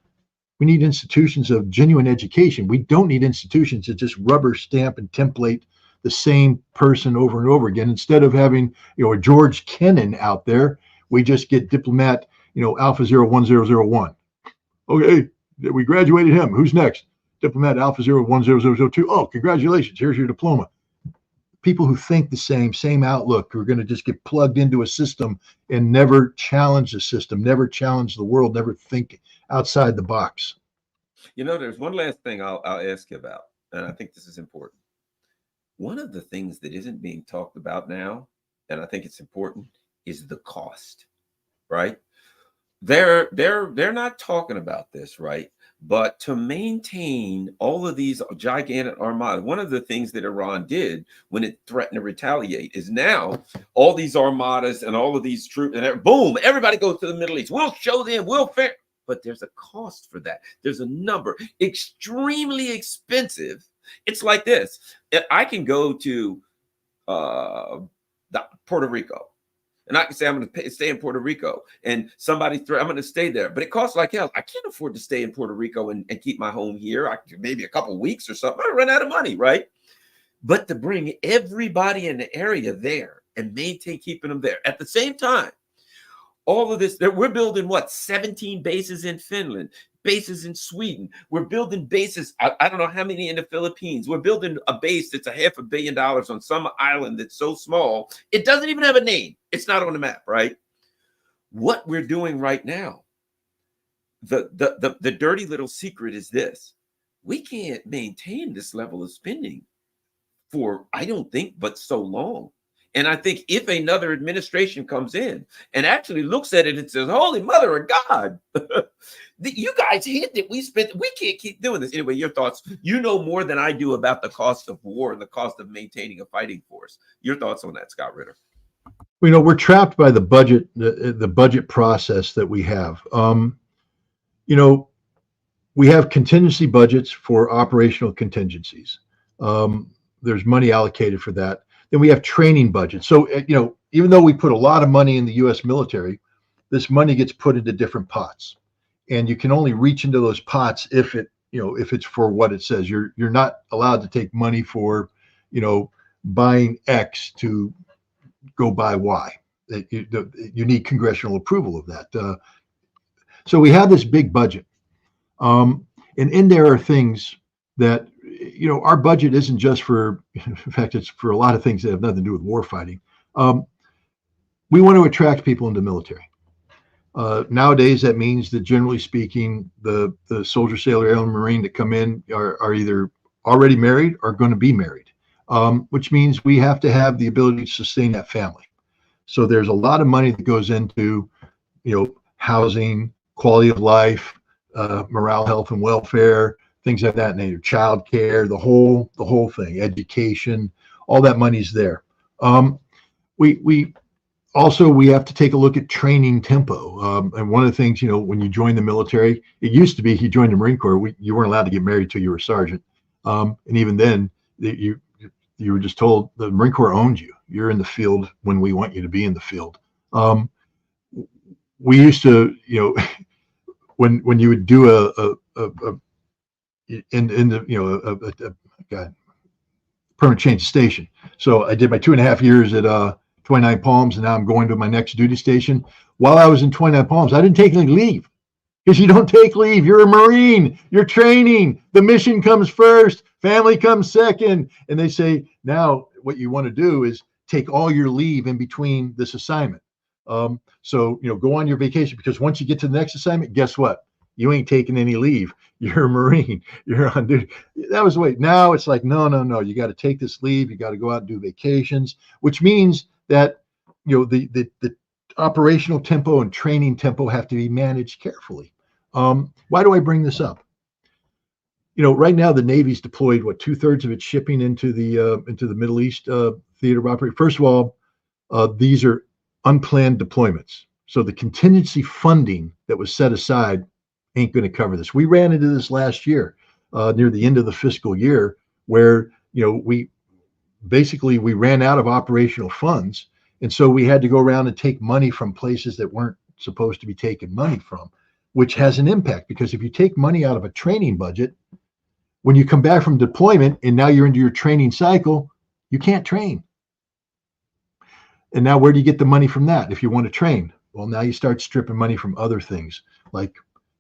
We need institutions of genuine education. We don't need institutions that just rubber stamp and template the same person over and over again. Instead of having a George Kennan out there, we just get diplomat Alpha 01001. Okay, we graduated him. Who's next? Diplomat Alpha 01002. Oh, congratulations. Here's your diploma. People who think the same outlook, who are going to just get plugged into a system and never challenge the system, never challenge the world, never think outside the box. There's one last thing I'll ask you about, and I think this is important. One of the things that isn't being talked about now, and I think it's important, is the cost, right? They're not talking about this, right? But to maintain all of these gigantic armadas, one of the things that Iran did when it threatened to retaliate is now all these armadas and all of these troops, and boom, everybody goes to the Middle East. We'll show them, but there's a cost for that. There's a number, extremely expensive. It's like this. I can go to Puerto Rico, and I can say I'm going to stay in Puerto Rico, and I'm going to stay there, but it costs like hell. I can't afford to stay in Puerto Rico and keep my home here. Maybe a couple of weeks or something. I run out of money, right? But to bring everybody in the area there and keeping them there at the same time, all of this, we're building 17 bases in Finland, bases in Sweden. We're building bases. I don't know how many in the Philippines. We're building a base that's $500 million on some island that's so small, it doesn't even have a name. It's not on the map, right? What we're doing right now, the dirty little secret is this. We can't maintain this level of spending for, I don't think, but so long. And I think if another administration comes in and actually looks at it and says, holy mother of God, you guys hit that we spent, we can't keep doing this. Anyway, your thoughts. You know more than I do about the cost of war and the cost of maintaining a fighting force. Your thoughts on that, Scott Ritter? You know, we're trapped by the budget, the budget process that we have. You know, we have contingency budgets for operational contingencies. There's money allocated for that. Then we have training budgets. So, you know, even though we put a lot of money in the U.S. military, this money gets put into different pots, and you can only reach into those pots if it, you know, if it's for what it says. You're not allowed to take money for, you know, buying X to go buy Y. You need congressional approval of that. So we have this big budget, and in there are things that, you know, our budget isn't just for, in fact, it's for a lot of things that have nothing to do with war fighting. We want to attract people into the military. Nowadays, that means that generally speaking, the soldier, sailor, airman, Marine that come in are either already married or going to be married, which means we have to have the ability to sustain that family. So there's a lot of money that goes into, you know, housing, quality of life, morale, health, and welfare, things like that, nature, child care, the whole thing, education, all that money's there. We also, we have to take a look at training tempo. And one of the things, you know, when you join the military, it used to be if you joined the Marine Corps, you weren't allowed to get married till you were a sergeant. And even then, you were just told the Marine Corps owns you. You're in the field when we want you to be in the field. We used to, you know, when you would do a permanent change of station. So I did my 2.5 years at 29 Palms, and now I'm going to my next duty station. While I was in 29 Palms, I didn't take any leave, because you don't take leave. You're a Marine. You're training. The mission comes first. Family comes second. And they say, now what you want to do is take all your leave in between this assignment. So, you know, go on your vacation, because once you get to the next assignment, guess what? You ain't taking any leave. You're a Marine. You're on duty. That was the way. Now it's like, no. You got to take this leave. You got to go out and do vacations, which means that, you know, the operational tempo and training tempo have to be managed carefully. Why do I bring this up? You know, right now the Navy's deployed 2/3 of its shipping into the Middle East theater of operation. First of all, these are unplanned deployments. So the contingency funding that was set aside ain't going to cover this. We ran into this last year, near the end of the fiscal year, where, you know, we ran out of operational funds. And so we had to go around and take money from places that weren't supposed to be taking money from, which has an impact, because if you take money out of a training budget, when you come back from deployment and now you're into your training cycle, you can't train. And now where do you get the money from that if you want to train? Well, now you start stripping money from other things like,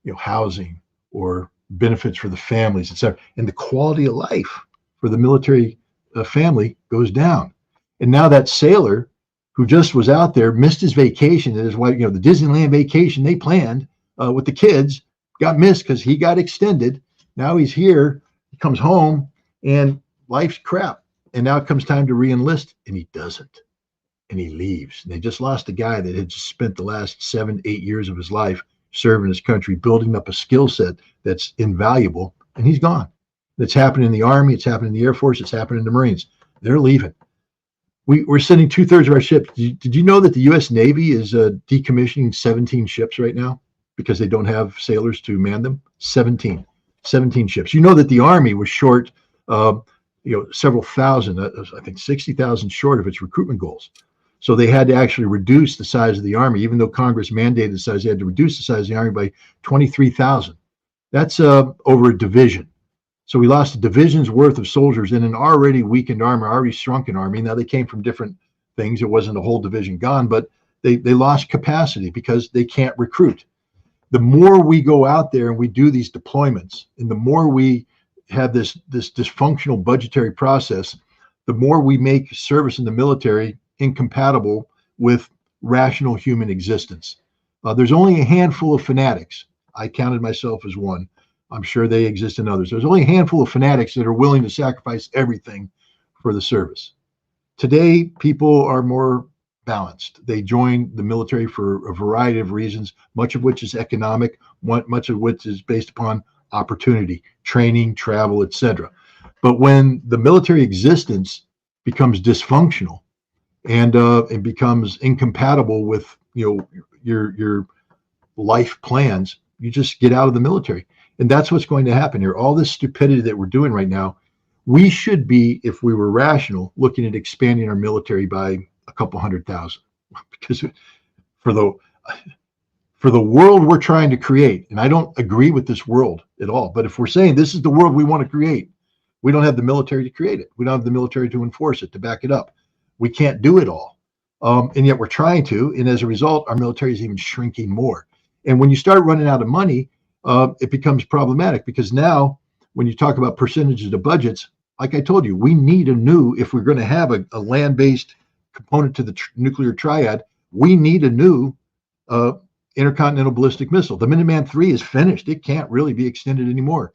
you know, housing or benefits for the families, etc. And the quality of life for the military family goes down. And now that sailor who just was out there missed his vacation, and his wife, you know, the Disneyland vacation they planned with the kids got missed because he got extended. Now he's here, he comes home, and life's crap. And now it comes time to re-enlist, and he doesn't. And he leaves. And they just lost a guy that had just spent the last 7-8 years of his life serving his country, building up a skill set that's invaluable, and he's gone. That's happened in the Army, it's happened in the Air Force, it's happened in the Marines. They're leaving. We're sending 2/3 of our ships. Did you know that the U.S. Navy is decommissioning 17 ships right now because they don't have sailors to man them? 17 ships. You know that the Army was short, you know, several thousand, I think 60,000 short of its recruitment goals. So they had to actually reduce the size of the Army, even though Congress mandated the size. They had to reduce the size of the Army by 23,000. That's over a division. So we lost a division's worth of soldiers in an already weakened army, already shrunken army. Now they came from different things. It wasn't a whole division gone, but they lost capacity because they can't recruit. The more we go out there and we do these deployments, and the more we have this dysfunctional budgetary process, the more we make service in the military incompatible with rational human existence. There's only a handful of fanatics. I counted myself as one. I'm sure they exist in others. There's only a handful of fanatics that are willing to sacrifice everything for the service. Today, people are more balanced. They join the military for a variety of reasons, much of which is economic, much of which is based upon opportunity, training, travel, etc. But when the military existence becomes dysfunctional and it becomes incompatible with your life plans, you just get out of the military. And that's what's going to happen here. All this stupidity that we're doing right now, we should be, if we were rational, looking at expanding our military by a couple 100,000, because for the world we're trying to create, and I don't agree with this world at all, but if we're saying this is the world we want to create, we don't have the military to create it. We don't have the military to enforce it, to back it up. We can't do it all. And yet we're trying to. And as a result, our military is even shrinking more. And when you start running out of money, it becomes problematic, because now when you talk about percentages of budgets, like I told you, we need if we're going to have a land-based component to the nuclear triad, we need a new intercontinental ballistic missile. The Minuteman III is finished. It can't really be extended anymore.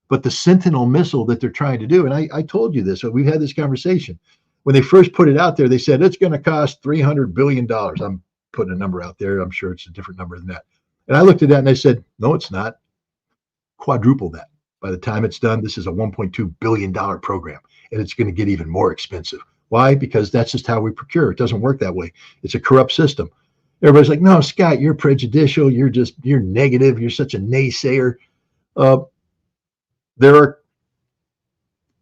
But the Sentinel missile that they're trying to do, and I told you this, we've had this conversation. When they first put it out there, they said it's going to cost $300 billion. I'm putting a number out there. I'm sure it's a different number than that. And I looked at that and I said, no, it's not. Quadruple that. By the time it's done, this is a $1.2 billion program, and it's going to get even more expensive. Why? Because that's just how we procure. It doesn't work that way. It's a corrupt system. Everybody's like, no, Scott, you're prejudicial. You're negative. You're such a naysayer. There are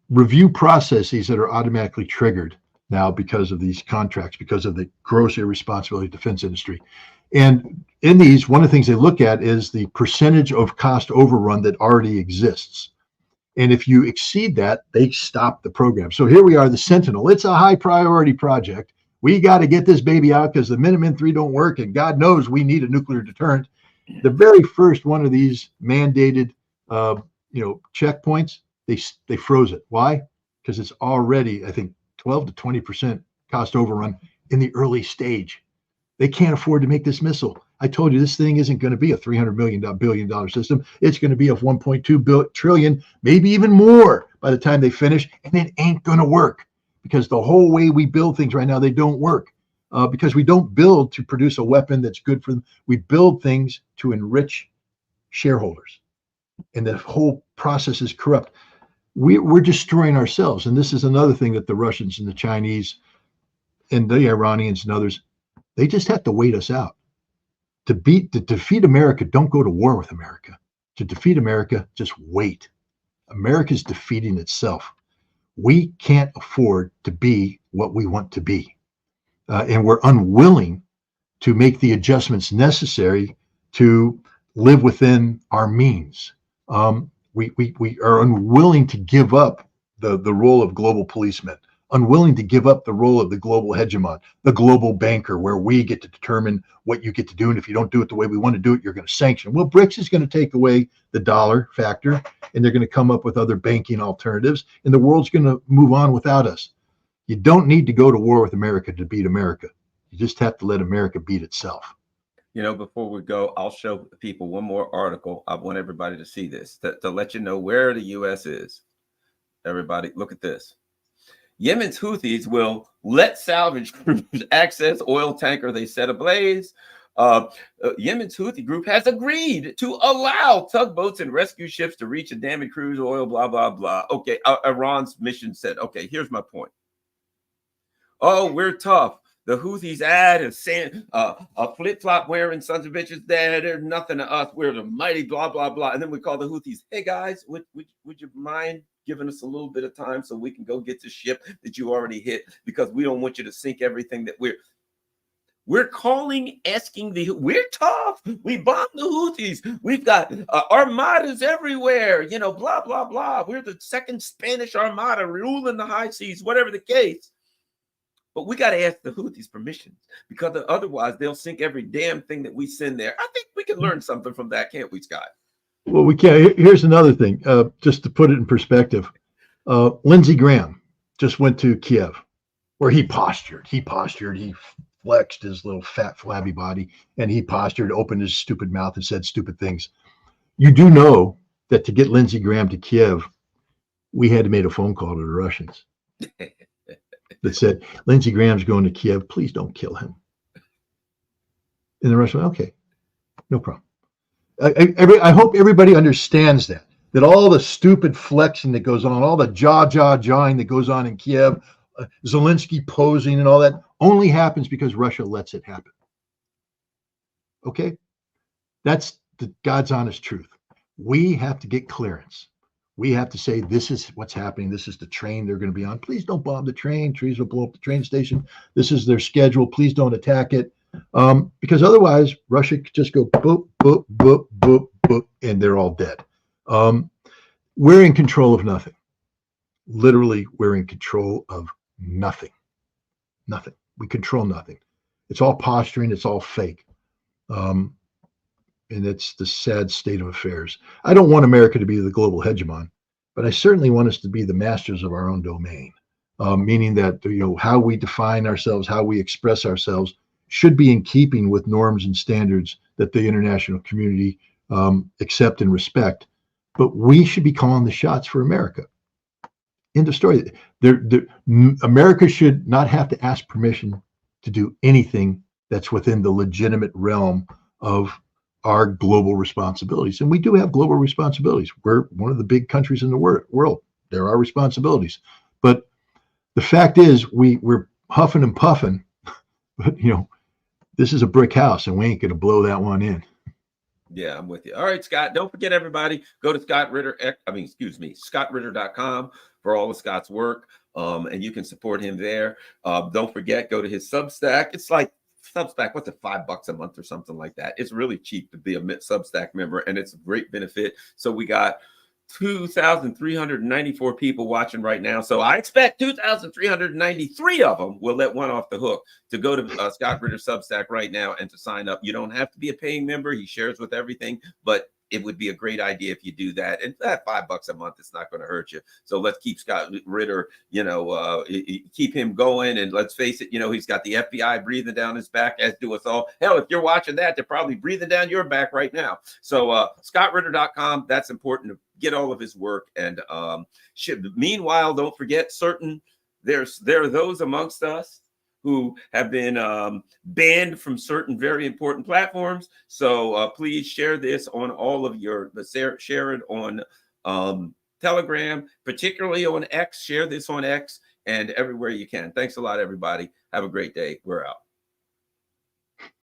review processes that are automatically triggered now because of these contracts, because of the gross irresponsibility of the defense industry. And in these, one of the things they look at is the percentage of cost overrun that already exists. And if you exceed that, they stop the program. So here we are, the Sentinel. It's a high priority project. We got to get this baby out because the Minuteman III don't work, and God knows we need a nuclear deterrent. The very first one of these mandated, checkpoints, they froze it. Why? Because it's already, I think, 12 to 20% cost overrun in the early stage. They can't afford to make this missile. I told you this thing isn't going to be a $300 billion system. It's going to be a 1.2 trillion, maybe even more by the time they finish, and it ain't going to work, because the whole way we build things right now, they don't work, because we don't build to produce a weapon that's good for them. We build things to enrich shareholders, and the whole process is corrupt. We're destroying ourselves, and this is another thing that the Russians and the Chinese and the Iranians and others, they just have to wait us out. To defeat America, don't go to war with America. To defeat America, just wait. America's defeating itself. We can't afford to be what we want to be. And we're unwilling to make the adjustments necessary to live within our means. We are unwilling to give up the role of global policemen, unwilling to give up the role of the global hegemon, the global banker, where we get to determine what you get to do. And if you don't do it the way we want to do it, you're going to sanction. Well, BRICS is going to take away the dollar factor, and they're going to come up with other banking alternatives, and the world's going to move on without us. You don't need to go to war with America to beat America. You just have to let America beat itself. Before we go, I'll show people one more article. I want everybody to see this, to let you know where the U.S. is. Everybody, look at this. Yemen's Houthis will let salvage crews access oil tanker they set ablaze. Yemen's Houthi group has agreed to allow tugboats and rescue ships to reach a damaged cruise oil, blah, blah, blah. Okay, Iran's mission said, okay, here's my point. Oh, we're tough. The Houthis add a flip-flop wearing sons of bitches. They're nothing to us. We're the mighty blah, blah, blah. And then we call the Houthis, hey, guys, would you mind giving us a little bit of time so we can go get the ship that you already hit, because we don't want you to sink everything that we're asking we're tough. We bomb the Houthis. We've got armadas everywhere, blah, blah, blah. We're the second Spanish armada ruling the high seas, whatever the case. But we got to ask the Houthis permission, because otherwise they'll sink every damn thing that we send there. I think we can learn something from that, can't we, Scott? Well, we can. Here's another thing, just to put it in perspective. Lindsey Graham just went to Kiev, where he postured. He flexed his little fat, flabby body, and he postured, opened his stupid mouth, and said stupid things. You do know that to get Lindsey Graham to Kiev, we had to make a phone call to the Russians that said, Lindsey Graham's going to Kiev. Please don't kill him. And the Russians went, okay, no problem. I hope everybody understands that all the stupid flexing that goes on, all the jawing that goes on in Kiev, Zelensky posing and all that only happens because Russia lets it happen. Okay? That's the God's honest truth. We have to get clearance. We have to say, this is what's happening. This is the train they're going to be on. Please don't bomb the train. Trees will blow up the train station. This is their schedule. Please don't attack it. Because otherwise, Russia could just go boop, boop, boop, boop, boop, and they're all dead. We're in control of nothing. Literally, we're in control of nothing. Nothing. We control nothing. It's all posturing. It's all fake. And it's the sad state of affairs. I don't want America to be the global hegemon, but I certainly want us to be the masters of our own domain, meaning that how we define ourselves, how we express ourselves should be in keeping with norms and standards that the international community accept and respect. But we should be calling the shots for America. End of story. America should not have to ask permission to do anything that's within the legitimate realm of our global responsibilities. And we do have global responsibilities. We're one of the big countries in the world. There are responsibilities. But the fact is, we're huffing and puffing, but this is a brick house and we ain't going to blow that one in. Yeah, I'm with you. All right, Scott. Don't forget, everybody, go to scottritter.com for all of Scott's work. And you can support him there. Don't forget, go to his Substack. It's like Substack, what's it, $5 a month or something like that. It's really cheap to be a Substack member, and it's a great benefit. So we got 2,394 people watching right now. So I expect 2,393 of them will let one off the hook to go to Scott Ritter Substack right now and to sign up. You don't have to be a paying member. He shares with everything, but it would be a great idea if you do that. And that $5 a month, it's not going to hurt you. So let's keep Scott Ritter, keep him going. And let's face it, he's got the FBI breathing down his back, as do us all. Hell, if you're watching that, they're probably breathing down your back right now. So scottritter.com, that's important to get all of his work. And meanwhile, don't forget, there are those amongst us who have been banned from certain very important platforms. So please share this on all of share it on Telegram, particularly on X. Share this on X and everywhere you can. Thanks a lot, everybody. Have a great day. We're out.